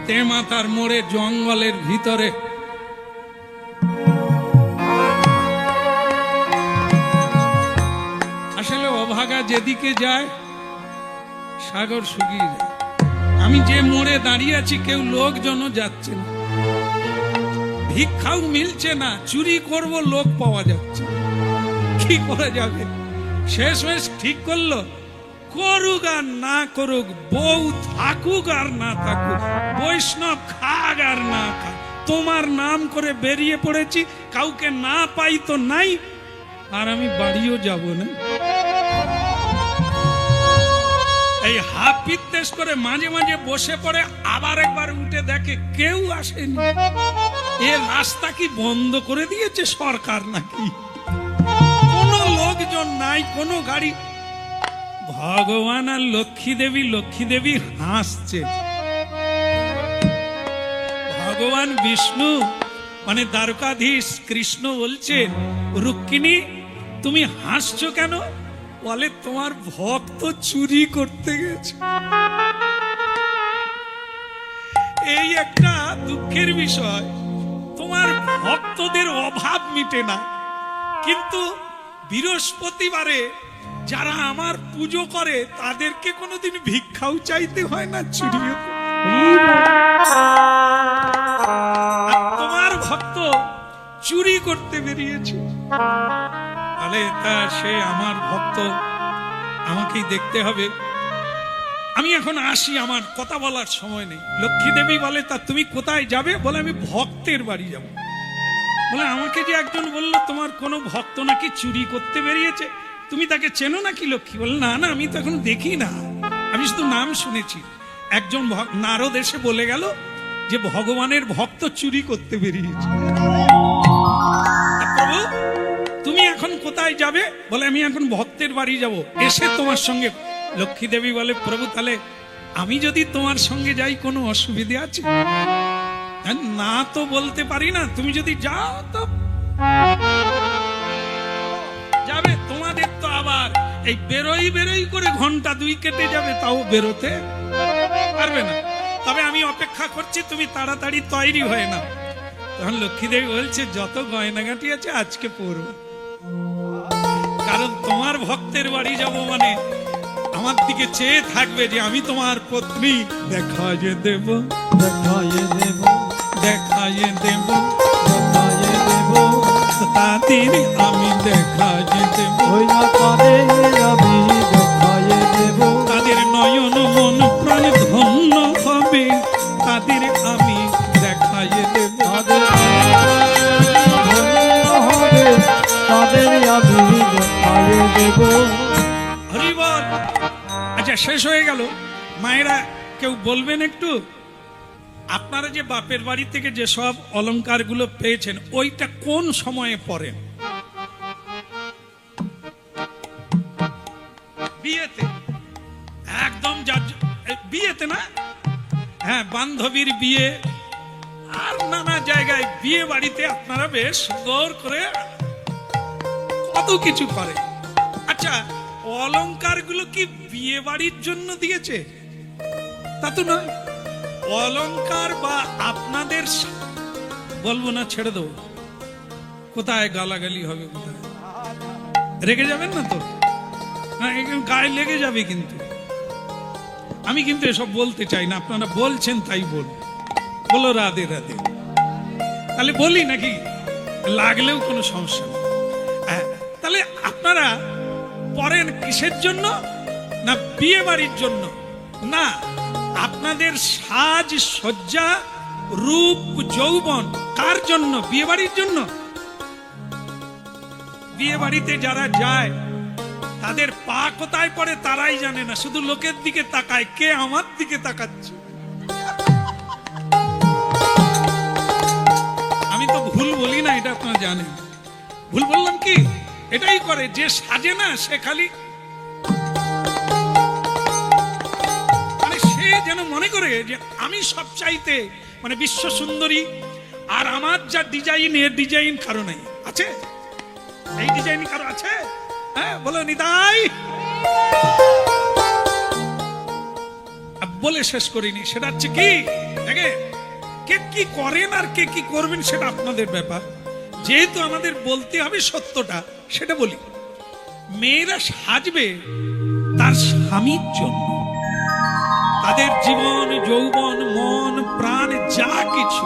তেমাতার মোড়ে জঙ্গলের ভিতরে আসলে অভাগা যেদিকে যায় সাগর শুকিয়ে যায়। আমি যে মোড়ে দাঁড়িয়ে আছি কেউ লোকজনও যাচ্ছে না, ভিক্ষাও মিলছে না, চুরি করব লোক পাওয়া যাচ্ছে, কি করা যাবে? শেষমেশ ঠিক করলো, করুক আর না করুক, বউ থাকুক আর না থাকুক, বৈষ্ণব খাক আর না খাক, তোমার নাম করে বেরিয়ে পড়েছি, কাউকে না পাই তো নাই, আর আমি বাড়িও যাব না। এই হাপিত্তেশ করে মাঝে মাঝে বসে পড়ে, আবার একবার উঠে দেখে কেউ আসেনি। এর রাস্তা কি বন্ধ করে দিয়েছে সরকার নাকি? কোনো লোকজন নাই, কোনো গাড়ি। ভগবান আর লক্ষ্মী দেবী হাসছে। ভগবান বিষ্ণু মানে দ্বারকাধীশ কৃষ্ণ বলছে, রুক্মিণী তুমি হাসছো কেন? বলে তোমার ভক্ত চুরি করতে গেছে। এই একটা দুঃখের বিষয়, তোমার ভক্তদের অভাব মিটে না, কিন্তু বৃহস্পতিবারে যারা আমার পুজো করে তাদেরকে কোনোদিন ভিক্ষাও চাইতে হয় না, চুরিও। তোমার ভক্ত চুরি করতে বেরিয়েছে, তাহলে তা সে আমার ভক্ত, আমাকেই দেখতে হবে। আমি এখন আসি, আমার কথা বলার সময় নেই। লক্ষ্মী দেবী বলে, তা তুমি কোথায় যাবে? বলে আমি ভক্তের বাড়ি যাব। বলে আমাকে যে একজন বললো তোমার কোনো ভক্ত নাকি চুরি করতে বেরিয়েছে, তুমি তাকে চেনো নাকি? লক্ষ্মী বলে, না না, আমি তো এখন দেখি না, আমি শুধু নাম শুনেছি। একজন নারদ এসে বলে গেল যে ভগবানের ভক্ত চুরি করতে বেরিয়েছে। প্রভু তুমি এখন কোথায় যাবে? বলে আমি এখন ভক্তের বাড়ি যাব, এসে তোমার সঙ্গে। লক্ষ্মী দেবী বলে, প্রভু তাহলে আমি যদি তোমার সঙ্গে যাই কোনো অসুবিধা আছে? না তো বলতে পারি না, তুমি যদি যাও তো যাবে। তোমাদের তো আবার এই বেরোই বেরোই করে ঘন্টা 2 কেটে যাবে, তাও বেরোতে পারবে না। তবে আমি অপেক্ষা করছি, তুমি তাড়াতাড়ি তৈরি হয়ে নাও। তখন লক্ষ্মী দেবী বলছে, যত গয়নাগাটি আছে আজকে পরবো, কারণ তোমার ভক্তের বাড়ি যাব মানে আমার দিকে চেয়ে থাকবে যে আমি তোমার পত্নী। দেখাইয়ে দেব, দেখাইয়ে দেব, দেখাইয়ে দেব, দেখাইয়ে দেব, তাদের আমি দেখাইয়ে দেব। ওই না তাদের আমি দেখাইয়ে দেব, তাদের নয়ন মন প্রাণ ধন্য হবে, তাদের আমি দেখাইয়ে দেব। তাদের ধন্য হবে, তাদের আমি দেখাইয়ে দেব। হরি বল। আচ্ছা, শেষ হয়ে গেল। মায়েরা কেউ বলবেন একটু, আপনারা যে বাপের বাড়ি থেকে যে সব অলংকারগুলো পেয়েছেন ওইটা কোন সময়ে পরেন? বিয়েতে? একদম বিয়েতে না? হ্যাঁ, বান্ধবীর বিয়ে আর নানা জায়গায় বিয়ে বাড়িতে আপনারা বেশ সুন্দর করে কত কিছু করে। আচ্ছা, অলংকারগুলো কি বিয়ে বাড়ির জন্য দিয়েছে? তা তো নয়। অলংকার বা আপনাদের, বলবো না, ছেড়ে দেবো, কোথায় গালাগালি হবে, কোথায় রেগে যাবেন না তো? গায়ে লেগে যাবে কিন্তু। আমি কিন্তু এসব বলতে চাই না, আপনারা বলছেন তাই বলো রাধে রাধে। তাহলে বলি নাকি? লাগলেও কোনো সমস্যা নেই। তাহলে আপনারা পরেন কিসের জন্য? না বিয়ে বাড়ির জন্য না, আপনাদের সাজ সজ্জা রূপ যৌবন কার জন্য? বিয়ে বাড়ির জন্য। বিয়ে বাড়িতে যারা যায় তাদের পা কোথায় পড়ে তারাই জানে না, শুধু লোকের দিকে তাকায়, কে আমার দিকে তাকাচ্ছে। আমি তো ভুল বলি না, এটা আপনারা জানেন। ভুল বললাম কি? এটাই করে, যে সাজে না সে খালি মানে সে যেন মনে করে যে আমি সব চাইতে মানে বিশ্ব সুন্দরী, আর আমার যা ডিজাইন, এর ডিজাইন কারো নাই। আছে? এই ডিজাইন কারো আছে? হ্যাঁ, বলো নিতাই। বলে শেষ করিনি, সেটা হচ্ছে কি, দেখে কে কি করেন আর কে কি করবেন সেটা আপনাদের ব্যাপার। যেহেতু আমাদের বলতে হবে সত্যটা, সেটা বলি। মেয়েরা সাজবে তার স্বামীর জন্য, তাদের জীবন যৌবন মন প্রাণ যা কিছু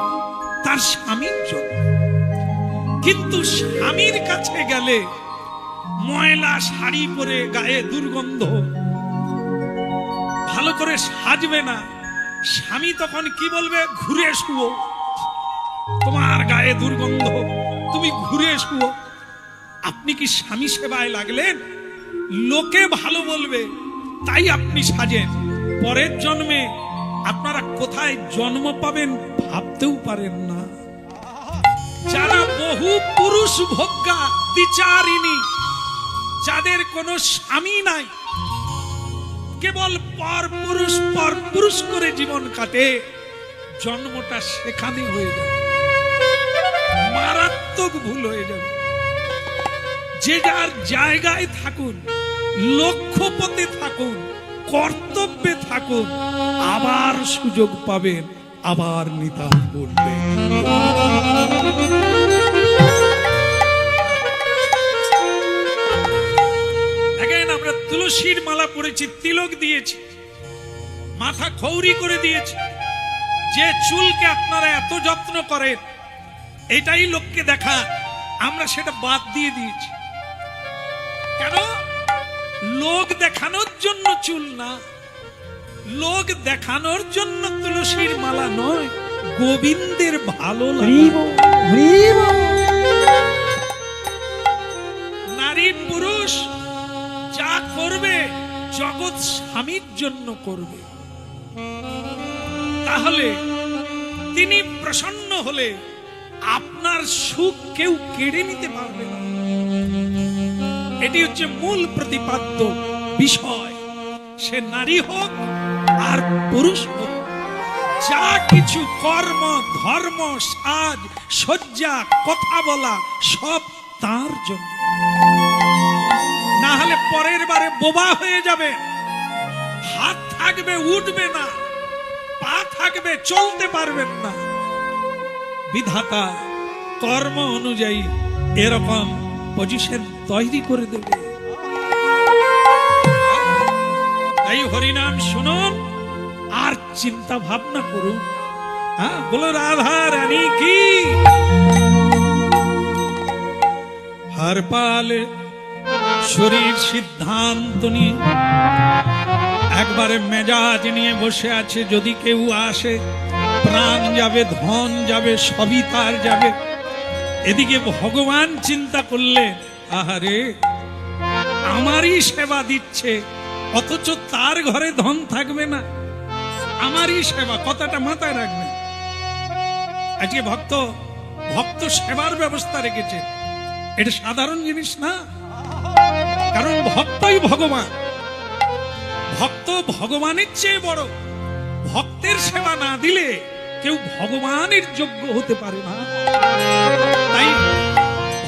তার স্বামীর জন্য। কিন্তু স্বামীর কাছে গেলে ময়লা শাড়ি পরে, গায়ে দুর্গন্ধ, ভালো করে সাজবে না, স্বামী তখন কি বলবে? ঘুরে শুও, তোমার গায়ে দুর্গন্ধ, তুমি ঘুরে শুও। আপনি কি স্বামী সেবায় লাগলেন? লোকে ভালো বলবে তাই আপনি সাজেন। পরের জন্মে আপনারা কোথায় জন্ম পাবেন ভাবতেও পারেন না। যারা বহু পুরুষ ভোগ্যা দ্বিচারিণী, যাদের কোনো স্বামী নাই, কেবল পর পুরুষ করে জীবন কাটে, জন্মটা সেখানে হয়ে যায়। লোক ভুল হয়ে যাবে। যে যার জায়গায় থাকুন, লক্ষ্যপথে থাকুন, কর্তব্যে থাকুন, আবার সুযোগ পাবেন, আবার নিতাই বলবেন। দেখেন, আমরা তুলসীর মালা পরেছি, তিলক দিয়েছি, মাথা খৌরি করে দিয়েছি। যে চুলকে আপনারা এত যত্ন করেন, এটাই লোককে দেখা, আমরা সেটা বাদ দিয়ে দিয়েছি। কেন? লোক দেখানোর জন্য চুল না, লোক দেখানোর জন্য তুলসীর মালা নয়, গোবিন্দের ভালো লাগে। নারী পুরুষ যা করবে জগৎ স্বামীর জন্য করবে, তাহলে তিনি প্রসন্ন হলে আপনার সুখ কেউ কেড়ে নিতে পারবে না। এটি হচ্ছে মূল প্রতিপাদ্য বিষয়। সে নারী হোক আর পুরুষ হোক, যা কিছু কর্ম, ধর্ম, সাজ, সজ্জা, কথা বলা সব তার জন্য। না হলে পরের বারে বোবা হয়ে যাবে। হাত থাকবে উঠবে না, পা থাকবে চলতে পারবেন না। বিধাতা কর্ম অনুযায়ী এরকম পজিশন তৈরি করে দেবে। তাই হরিনাম শুনুন আর চিন্তা ভাবনা করুন। হ্যাঁ, বলো রাধা রানী কি। হরপাল শরীর সিদ্ধান্ত নিয়ে একবারে মেজাজ নিয়ে বসে আছে, যদি কেউ আসে প্রাণ যাবে, ধন যাবে, সবই তার যাবে। এদিকে ভগবান চিন্তা করলে, আহারে আমারই সেবা দিচ্ছে, অথচ তার ঘরে ধন থাকবে না। আমারই সেবা, কথাটা মাথায় রাখবে। আজকে ভক্ত সেবার ব্যবস্থা রেখেছে, এটা সাধারণ জিনিস না। কারণ ভক্তই ভগবান, ভক্ত ভগবানের চেয়ে বড়। ভক্তের সেবা না দিলে কেউ ভগবানের যোগ্য হতে পারে না। তাই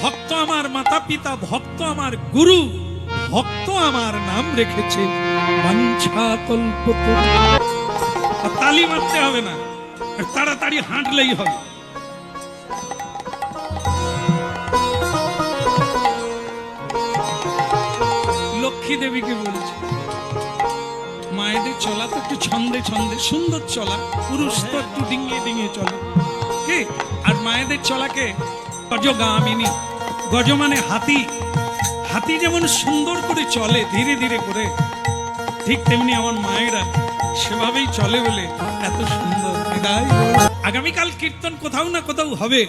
ভক্ত আমার মাতা পিতা, ভক্ত আমার গুরু, ভক্ত আমার নাম রেখেছে বাঞ্ছা কল্পতরু। তালি মারতে হবে না, তাড়াতাড়ি হাঁটলেই হবে। লক্ষ্মী দেবীকে বলছে, মায়েদের চলা তো একটু ছন্দে ছন্দে, সুন্দর চলা। পুরুষ তো একটু ডিঙিয়ে ডিঙিয়ে চলে, কে? আর মায়েদের চলাকে গজগামিনী। গজ মানে হাতি। হাতি যেমন সুন্দর করে চলে ধীরে ধীরে করে, ঠিক তেমনি আমার মায়েরা সেভাবেই চলে বলে এত সুন্দর। আগামীকাল কীর্তন কোথাও না কোথাও হবে,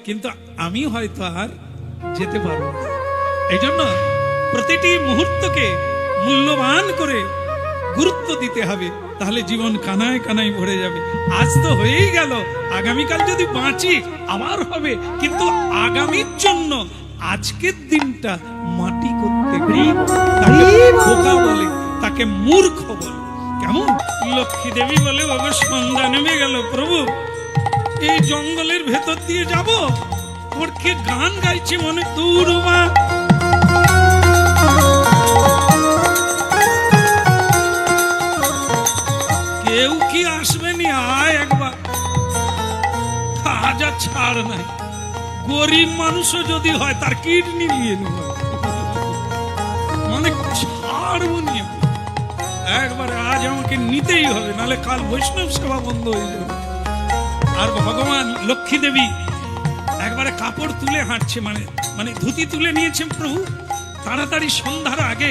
কিন্তু আমি হয়তো আর যেতে পারবো না। এই জন্য প্রতিটি মুহূর্তকে মূল্যবান করে গুরুত্ব দিতে হবে, তাহলে জীবন কানায় কানায় ভরে যাবে। আজ তো হয়েই গেল, আগামীকাল যদি বাঁচি আবার হবে, কিন্তু আগামীর জন্য আজকের দিনটা মাটি করতে তাকে বোকা বলে, তাকে মূর্খ বলে। কেমন? লক্ষ্মী দেবী বলে, ওগো সন্ধ্যা নেমে গেল প্রভু, এই জঙ্গলের ভেতর দিয়ে যাব। ওর কে গান গাইছে মনে, দূর মা কেউ কি আসবে নি, আয় একবার। হাজার ছাড় নাই, গরিব মানুষও যদি হয় তার কিডনি নিয়ে নেব, মানে ছাড়বো নি একবারে। আজ আমাকে নিতেই হবে, নাহলে কাল বৈষ্ণব সেবা বন্ধ হয়ে যাবে। আর ভগবান লক্ষ্মী দেবী একবারে কাপড় তুলে হাঁটছে, মানে ধুতি তুলে নিয়েছেন প্রভু। তাড়াতাড়ি সন্ধ্যার আগে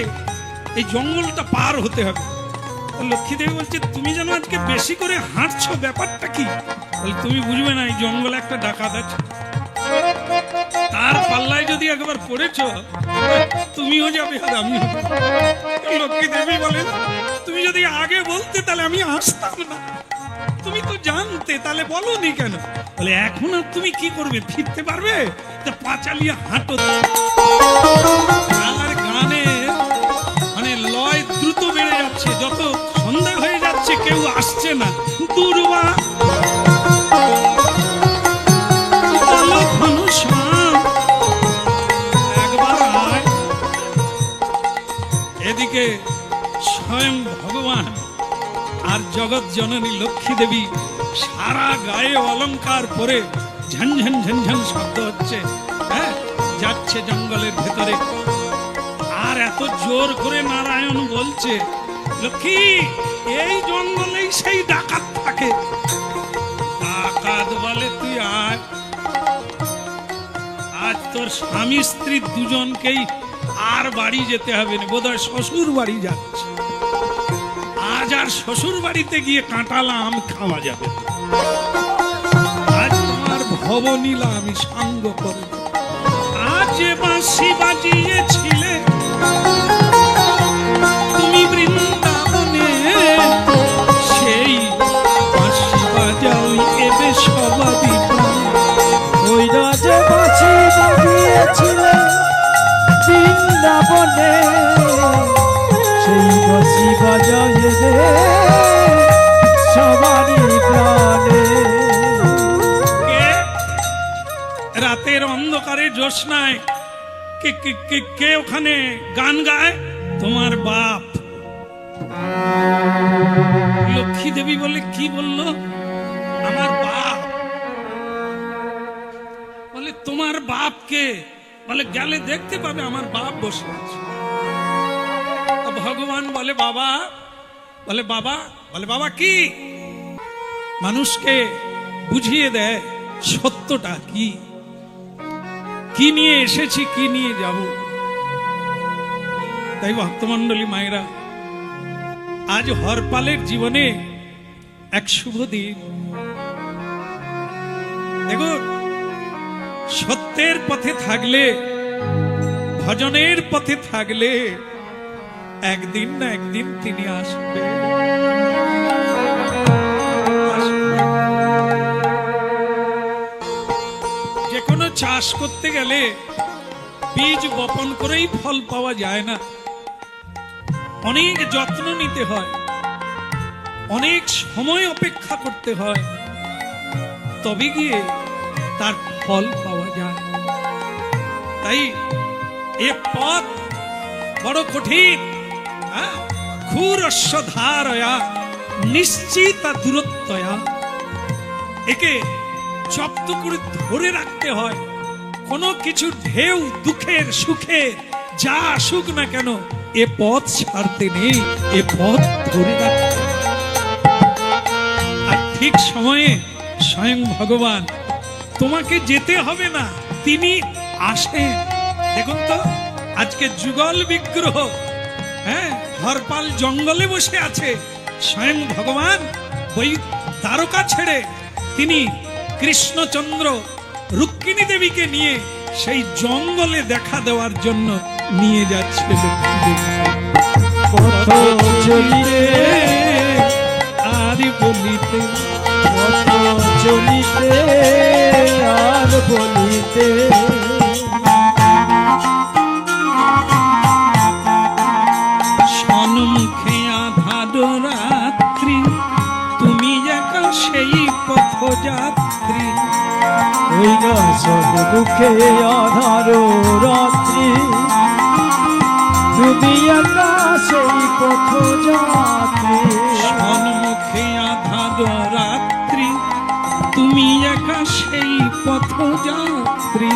এই জঙ্গলটা পার হতে হবে। লক্ষ্মী দেবী বলছে, তুমি যেন আজকে বেশি করে হাঁটছো, ব্যাপারটা কি? বলে, তুমি বুঝবে না, এই জঙ্গলে একটা ডাকাত আছে, তার পাল্লায় যদি একবার পড়েছ তুমিও যাবে আর আমিও। লক্ষ্মী দেবী বলেন, তুমি যদি আগে বলতে তাহলে আমি আসতাম না। তুমি তো জানতে, তাহলে বলোনি কেন? বলে, এখন আর তুমি কি করবে, ফিরতে পারবে? তা পা চালিয়ে হাঁটো। আর গানে মানে লয় দ্রুত বেড়ে যাচ্ছে, যত সন্ধ্যা হয়ে যাচ্ছে কেউ আসছে না। দুর্বা এদিকে স্বয়ং ভগবান আর জগৎ জননী লক্ষ্মী দেবী সারা গায়ে অলংকার পরে ঝনঝন ঝনঝন শব্দ হচ্ছে, হ্যাঁ, যাচ্ছে জঙ্গলের ভেতরে। আর এত জোর করে নারায়ণ বলছে, লক্ষ্মী এই জঙ্গলেই সেই ডাকাত থাকে। ডাকাত বলে, তুই আয়, আজ তোর স্বামী স্ত্রী দুজনকেই আর বাড়ি যেতে হবে না, বোধহয় শ্বশুর বাড়ি যাচ্ছে। আজ আর শ্বশুর বাড়িতে গিয়ে কাঁঠাল আম খাওয়া যাবে, আজ তোমার ভবনীলা আমি সাঙ্গ করব। আজ যে বাঁশি বাজিয়েছিলে তুমি বৃন্দাবনে, সেই বাঁশি বাজাও এবে সবারই প্রাণে। ওই রাজে বাঁশি বাজিয়েছিলে বৃন্দাবনে, সেই বাঁশি বাজায় রে সবারই প্রাণে। রাতের অন্ধকারে জ্যোৎস্নায় কে কে কে কে ওখানে গান গায়? তোমার বাপ। লক্ষ্মী দেবী বলে, কি বললো? আমার বাপ। বলে, তোমার বাপ কে? বলে, গেলে দেখতে পাবে আমার বাপ বসে আছে। ভগবান বলে, বাবা। বলে, বাবা। বলে, বাবা কি? মানুষকে বুঝিয়ে দেয় সত্যটা কি, কি নিয়ে এসেছি, কি নিয়ে যাব। তাই ভক্তমণ্ডলী মায়েরা, আজ হরপালের জীবনে এক শুভ দিন। দেখুন, সত্যের পথে থাকলে, ভজনের পথে থাকলে একদিন না একদিন তিনি আসবে। যে কোনো চাষ করতে গেলে বীজ বপন করেই ফল পাওয়া যায় না, অনেক যত্ন নিতে হয়, অনেক সময় অপেক্ষা করতে হয়, তবে গিয়ে তার ফল পাওয়া যায়। তাই এ পথ বড় কঠিন। ক্ষুরস্য ধারয়া নিশ্চিতা দূরত্বয়া, একে জব্দ করে ধরে রাখতে হয়। কোনো কিছু ঢেউ, দুঃখের সুখের যা আসুক না কেন, এ পথ ছাড়তে নেই, এ পথ ধরে রাখতে। আর ঠিক সময়ে স্বয়ং ভগবান, তোমাকে যেতে হবে না, তিনি আসেন। দেখুন তো, আজকে যুগল বিগ্রহ, হ্যাঁ, হরপাল জঙ্গলে বসে আছে, স্বয়ং ভগবান ওই দ্বারকা ছেড়ে তিনি কৃষ্ণচন্দ্র রুক্মিণী দেবীকে নিয়ে সেই জঙ্গলে দেখা দেওয়ার জন্য নিয়ে যাচ্ছে। পথ চলিতে আর বলিতে, পথ চলিতে আর বলিতে, সম্মুখে আধার রাত্রি, তুমি একা সেই পথযাত্রী। ওই না সম্মুখে আধার রাত্রি, তুমি একা সেই পথযাত্রী। সম্মুখে আধার রাত্রি, তুমি একা সেই পথযাত্রী।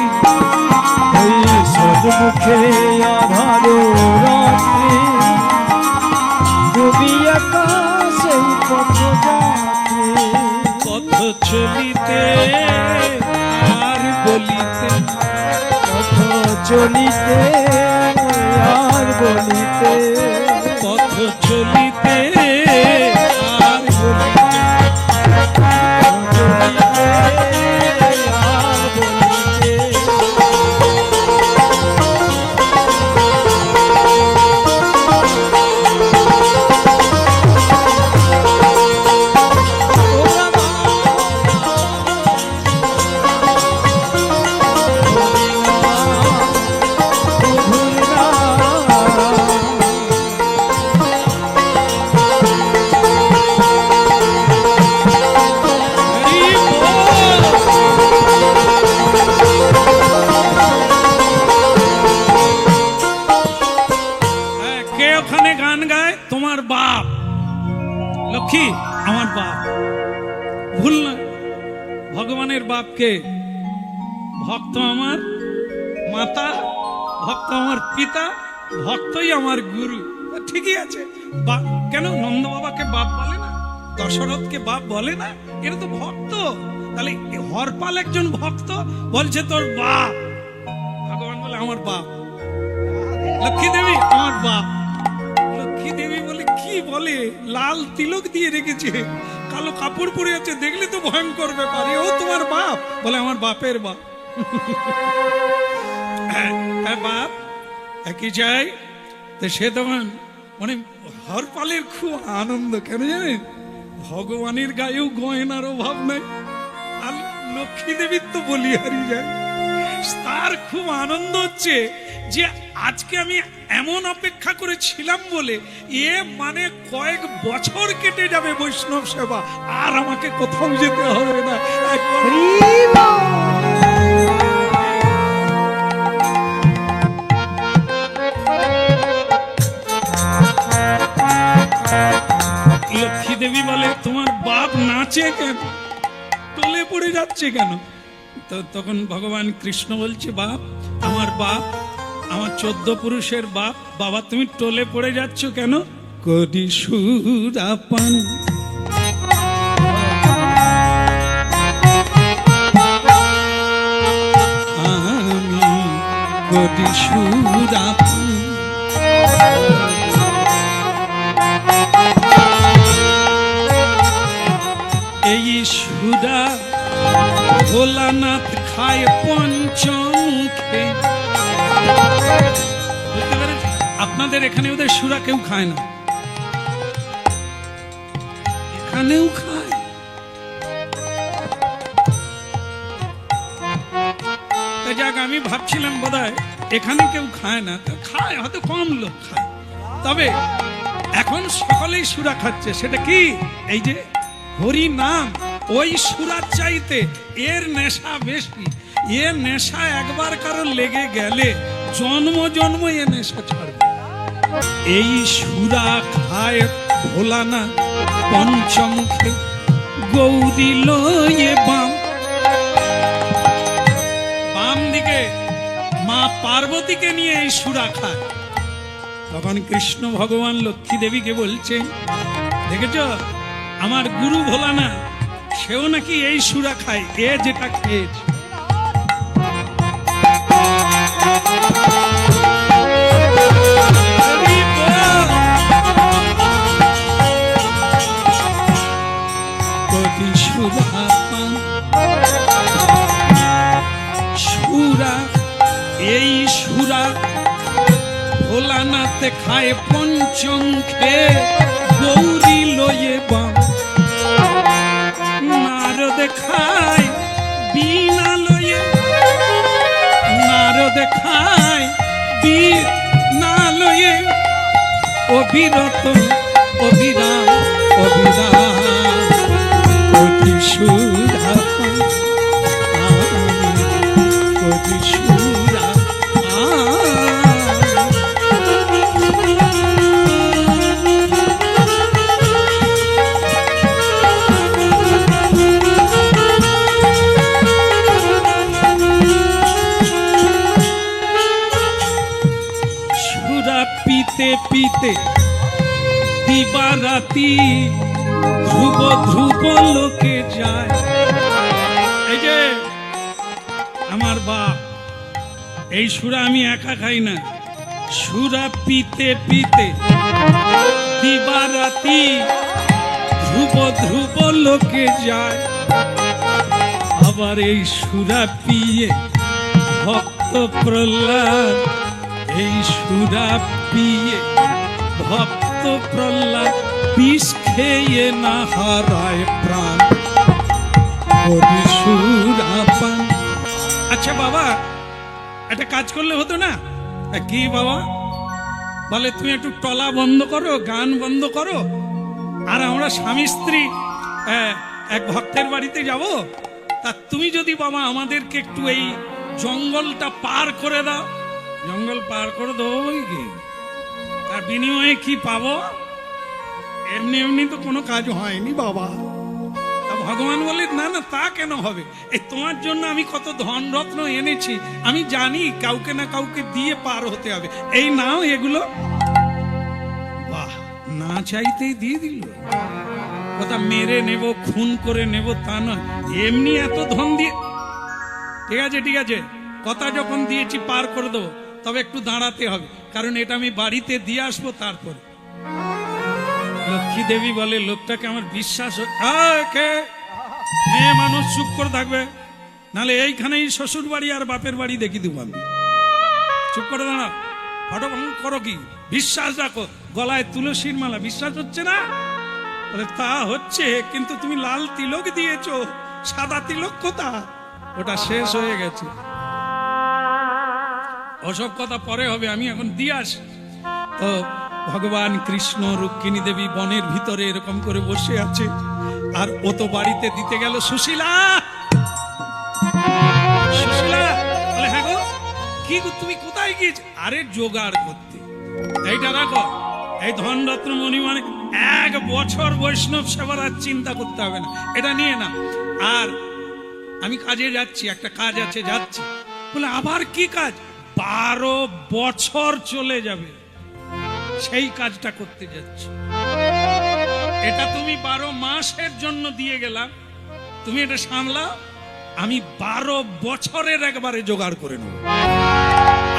ওই সম্মুখে আধার রাত্রি, তুমি একা সেই পথযাত্রী। পথ চলিতে আর বলিতে, পথ চলিতে আর বলিতে, পথ চলিতে আর বলিতে, কি আমার বাপ, ভুল না। ভগবানের বাপকে ভক্ত আমার মাতা, ভক্ত আমার পিতা, ভক্তই আমার গুরু। ঠিকই আছে, কেন নন্দ বাবাকে বাপ বলে না, দশরথকে বাপ বলে না? এরা তো ভক্ত। তাহলে হরপাল একজন ভক্ত, বলছে তোর বাপ। ভগবান বলে আমার বাপ। লক্ষ্মী দেবী আমার বাপ। লক্ষ্মী দেবী বলে কি বলে, লাল তিলক দিয়ে রেখেছে, কালো কাপড় পরে আছে, দেখলে তো ভয়ঙ্কর ব্যাপার। ও তোমার বাপ? বলে আমার বাপের বাপ। হ্যাঁ বাপ একই চাই। তো সে তখন মানে হরপালের খুব আনন্দ, কেন জানেন? ভগবানের গায়েও গয়নার অভাব নাই, আর লক্ষ্মী দেবীর তো বলি হারিয়ে যায়। তার খুব আনন্দ হচ্ছে যে আজকে আমি এমন অপেক্ষা করেছিলাম বলে এ মানে কয়েক বছর কেটে যাবে বৈষ্ণব সেবা, আর আমাকে কোথাও যেতে হবে না। একবার লক্ষ্মী দেবী বলে তোমার বাপ নাচে কেন, টলে পড়ে যাচ্ছে কেন? তো তখন ভগবান কৃষ্ণ বলছে বাপ, আমার বাপ আমার 14 পুরুষের বাপ। বাবা তুমি টলে পড়ে যাচ্ছ কেন? করি সুরাপান আমি, করি সুরাপান। এই সুরা ভোলানাথ খায় পঞ্চমুখে। বুঝতে পেরেছেন? আপনাদের এখানে ওদের সুরা কেউ খায় না, এখানেও খায়। তাই যাক, আমি ভাবছিলাম বোধহয় এখানে কেউ খায় না, খায় হয়তো কম লোক খায়, তবে এখন সকলেই সুরা খাচ্ছে। সেটা কি? এই যে হরি নাম, ওই সুরার চাইতে এর নেশা বেশি। এ নেশা একবার কারো লেগে গেলে জন্ম জন্ম এ নেশা ছাড়বে। এই সুরা খায় ভোলানা পঞ্চমুখে, গৌরী লয়ে বাম। বাম দিকে মা পার্বতীকে নিয়ে এই সুরা খায়। তখন কৃষ্ণ ভগবান লক্ষ্মী দেবীকে বলছে, দেখেছ আমার গুরু ভোলানা, সেও নাকি এই সুরা খায়, এ যেটা খেয়েছে। সুরা, এই সুরা ভোলানাথ খায় পঞ্চমুখে, গৌরী লয়ে বাম। নারদ খায় বীণা লয়ে, নারদ খায় বীণা লয়ে, অবিরত অবিরাম অবিরাম, কোটি সুরা কোটি সুরা। পিতে পিতে দিবারাতি ধ্রুব ধ্রুব লোকে যায়। এই যে আমার বাপ, এই সুরা আমি একা খাই না, সুরা পিতে পিতে দিবারাতি ধ্রুব ধ্রুব লোকে যায়। আবার এই সুরা পিয়ে ভক্ত প্রহ্লাদ, এই সুরা পিয়ে ভক্ত প্রহ্লাদ বিষ খেয়ে না হারায় প্রাণ, করি সুরাপান। আচ্ছা বাবা, একটা কাজ করলে হতো না? কি বাবা? বলে তুমি একটু টলা বন্ধ করো, গান বন্ধ করো, আর আমরা স্বামী স্ত্রী এক ভক্তের বাড়িতে যাব। তা তুমি যদি বাবা আমাদেরকে একটু এই জঙ্গলটা পার করে দাও। জঙ্গল পার করে দেবো কি, তার বিনিময়ে কি পাবো? এমনি এমনি তো কোনো কাজ হয়নি বাবা। তা ভগবান বলে না না, তা কেন হবে? এই তোমার জন্য আমি কত ধন রত্ন এনেছি, আমি জানি কাউকে না কাউকে দিয়ে পার হতে হবে, এই নাও এগুলো। বাহ, না চাইতেই দিয়ে দিল। কথা মেরে নেব, খুন করে নেব তা নয়, এমনি এত ধন দিয়ে। ঠিক আছে ঠিক আছে, কথা যখন দিয়েছি পার করে দেবো, তবে একটু দাঁড়াতে হবে, কারণ এটা আমি বাড়িতে দিয়ে আসবো তারপর। লক্ষ্মী দেবী বলে লোকটাকে আমার বিশ্বাস মেয়ে মানুষ চুপ করে থাকবে, নাহলে এইখানেই শ্বশুর বাড়ি আর বাপের বাড়ি দেখি দেবো আমি। চুপ করে দাঁড়াও, ফটো করো কি, বিশ্বাস রাখো। গলায় তুলসীর মালা, বিশ্বাস হচ্ছে না? বলে তা হচ্ছে, কিন্তু তুমি লাল তিলক দিয়েছো, সাদা তিলক কোথা? ওটা শেষ হয়ে গেছে। ওসব কথা পরে হবে, আমি এখন দিয়ে আসি। তো ভগবান কৃষ্ণ রুক্মিণী দেবী বনের ভিতরে এরকম করে বসে আছে, আর ও তো বাড়িতে দিতে গেল। সুশীলা, সুশীলা বলে হ্যাঁ গো, কি গো তুমি কোথায় গিয়েছ? আরে জোগাড় করতে। এইটা রাখো, এই ধনরত্ন মণি, মানে 1 বছর বৈষ্ণব সেবার আর চিন্তা করতে হবে না, এটা নিয়ে না। আর আমি কাজে যাচ্ছি, একটা কাজ আছে, যাচ্ছি। বলে আবার কি কাজ? 12 বছর চলে যাবে, সেই কাজটা করতে যাচ্ছি। এটা তুমি 12 মাসের জন্য দিয়ে গেলাম, তুমি এটা সামলাও, আমি 12 বছরের একবারে জোগাড় করে নেব,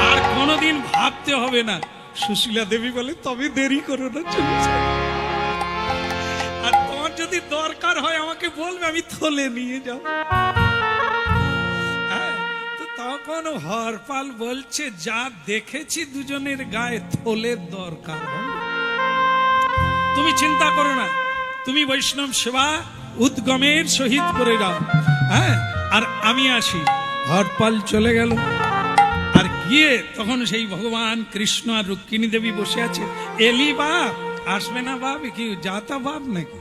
আর কোনোদিন ভাবতে হবে না। সুশীলা দেবী বলে তবে দেরি করো না, চলে যাও। আর তোমার যদি দরকার হয় আমাকে বলবে, আমি থলে নিয়ে যাও। তখন হরপাল বলছে যা দেখেছি দুজনের গায়ে থলের দরকার হবে। তুমি চিন্তা করো না, তুমি বৈষ্ণব সেবা উদ্গমের সহিত করে যাও। হ্যাঁ, আর আমি আসি। হরপাল চলে গেল, আর গিয়ে তখন সেই ভগবান কৃষ্ণ আর রুক্মিণী দেবী বসে আছে। এলি বাপ, আসবে না বাপ? কি যাতা বাপ নাকি?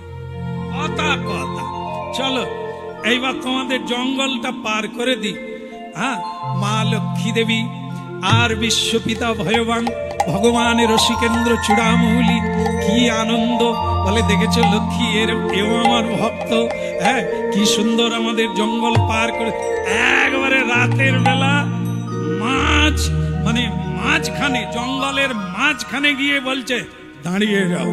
কথা কথা, চলো এইবার তোমাদের জঙ্গলটা পার করে দিই। হ্যাঁ, মা লক্ষ্মী দেবী আর বিশ্বপিতা ভগবান ভগবানের রসিকেন্দ্র চূড়ামৌলি, কি আনন্দ! বলে দেখেছো লক্ষ্মী, এও আমার ভক্ত। হ্যাঁ, কি সুন্দর আমাদের জঙ্গল পার করে, একবারে রাতের বেলা মাঝ, মানে মাঝখানে, জঙ্গলের মাঝখানে গিয়ে বলছে দাঁড়িয়ে যাও।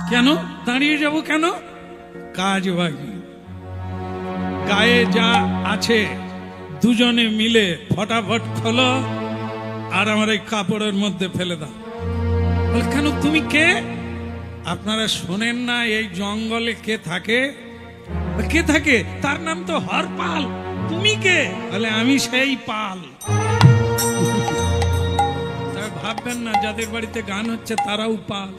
কেন দাঁড়িয়ে যাব? কেন? কাজ বাকি, গায়ে যা আছে দুজনে মিলে ফটাফট খোলো, আর আমার এই কাপড়ের মধ্যে ফেলে দাও। বলে কেন, তুমি কে? আপনারা শোনেন না এই জঙ্গলে কে থাকে? কে থাকে? তার নাম তো হরপাল। তুমি কে? বলে আমি সেই পাল। ভাববেন না যাদের বাড়িতে গান হচ্ছে তারাও পাল।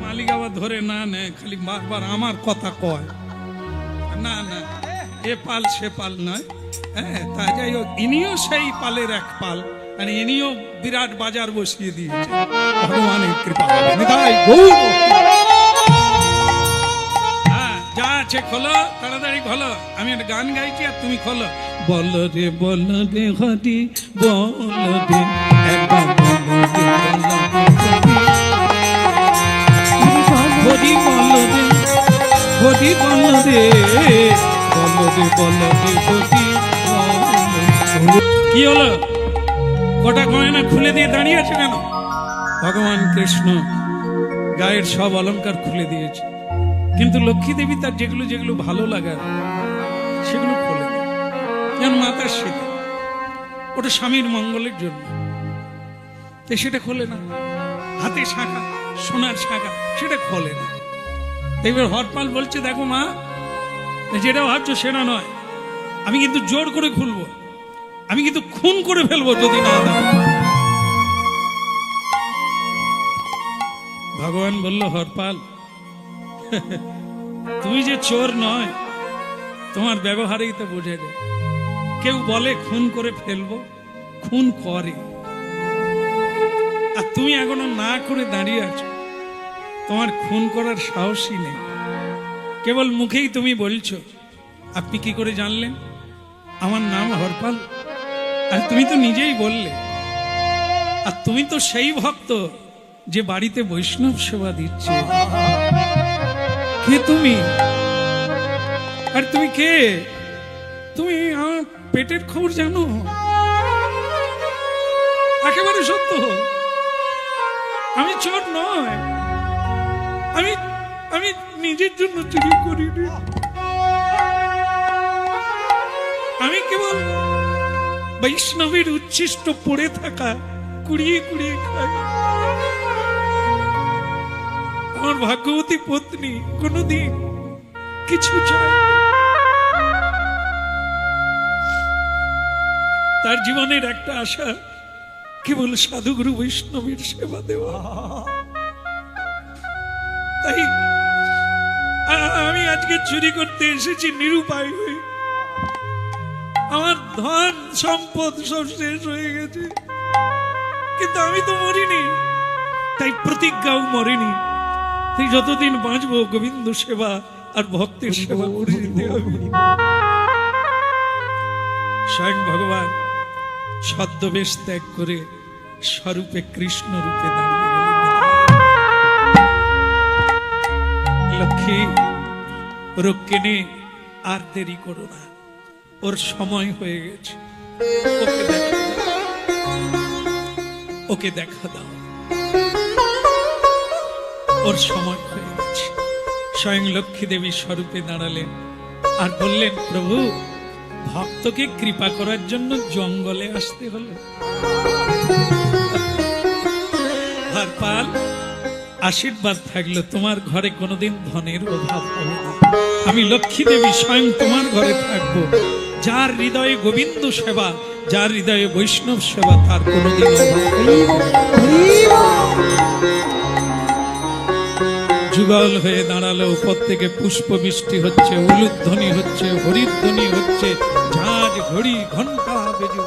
মালিক আবার ধরে না নেয়, খালি বারবার আমার কথা কয়। না না, এ পাল সে পাল নয়। হ্যাঁ, তা যাই হোক, ইনিও সেই পালের এক পাল, মানে ইনিও বিরাট বাজার বসিয়ে দিয়েছে ভগবানের কৃপা। হ্যাঁ, যা আছে খোলো, তাড়াতাড়ি খোলো। আমি একটা গান গাইছি আর তুমি খোলো। বলো রে বলো রে হরি, বলো রে একবার হরি, বলো রে হরি, বলো রে, বলো রে বলো রে হরি। কি হলো? গোটা গয়না খুলে দিয়ে দাঁড়িয়ে আছে কেন? ভগবান কৃষ্ণ গায়ের সব অলংকার খুলে দিয়েছে, কিন্তু লক্ষ্মী দেবী তার যেগুলো যেগুলো ভালো লাগে সেগুলো খোলে দেয়। যেন মাতার সেটা, ওটা স্বামীর মঙ্গলের জন্য, সেটা খোলে না। হাতে শাঁখা, সোনার শাঁখা, সেটা খোলে না। এবার হরপাল বলছে দেখো মা, যেটা ভাবছো সেটা নয়, আমি কিন্তু জোর করে খুলবো, আমি কিন্তু খুন করে ফেলবো যদি না দাও। ভগবান বলল হরপাল, তুমি যে চোর নয়, তোমার ব্যবহারেই তো বোঝা যায়। কেউ বলে খুন করে ফেলবো, খুন করে, আর তুমি এখনো না করে দাঁড়িয়ে আছো। তোমার খুন করার সাহসই নেই, কেবল মুখেই তুমি বলছো। আপনি কি করে জানলেন আমার নাম হরপাল? আর তুমি তো নিজেই বললে। আর তুমি তো সেই ভক্ত যে বাড়িতে বৈষ্ণব সেবা দিচ্ছে। কে তুমি? আর তুমি কে? তুমি আমার পেটের খবর জানো? একেবারে সত্য। আমি চোর নয়, আমি আমি নিজের জন্য চুরি করিনি। আমি কেবল বৈষ্ণবের উচ্ছিষ্ট পড়ে থাকা কুড়িয়ে কুড়িয়ে খাই। আমার ভাগ্যবতী পত্নী কোনদিন কিছু চায়, তার জীবনের একটা আশা কেবল সাধুগুরু বৈষ্ণবের সেবা দেওয়া। তাই আমি আজকে চুরি করতে এসেছি নিরুপায় হয়ে। আমার ধন সম্পদ সব শেষ হয়ে গেছে, কিন্তু আমি তো মরিনি, তাই প্রতিজ্ঞাও মরেনি। তাই যতদিন বাঁচবো গোবিন্দ সেবা আর ভক্তের সেবা করে যেতে হবে। স্বয়ং ভগবান ছদ্মবেশ ত্যাগ করে স্বরূপে কৃষ্ণ রূপে দাঁড়িয়ে গেলেন। লক্ষ্মী, রক্ষিণী, আর দেরি করো না, ওর সময় হয়ে গেছে। ওকে দেখা দাও, ওর সময় হয়ে গেছে। স্বয়ং লক্ষ্মী দেবী স্বরূপে দাঁড়ালেন আর বললেন, প্রভু, ভক্তকে কৃপা করার জন্য জঙ্গলে আসতে হলো। আর পাল, আশীর্বাদ থাকলো, তোমার ঘরে কোনোদিন ধনের অভাব হবে না। আমি লক্ষ্মী দেবী স্বয়ং তোমার ঘরে থাকবো। যার হৃদয়ে গোবিন্দ সেবা, যার হৃদয়ে বৈষ্ণব সেবা, তার কোনোদিন যুগল হয়ে দাঁড়ালো। উপর থেকে পুষ্প বৃষ্টি হচ্ছে, উলুধ্বনি হচ্ছে, হরিধ্বনি হচ্ছে, ঝাঁঝ ঘড়ি ঘন্টা বেজে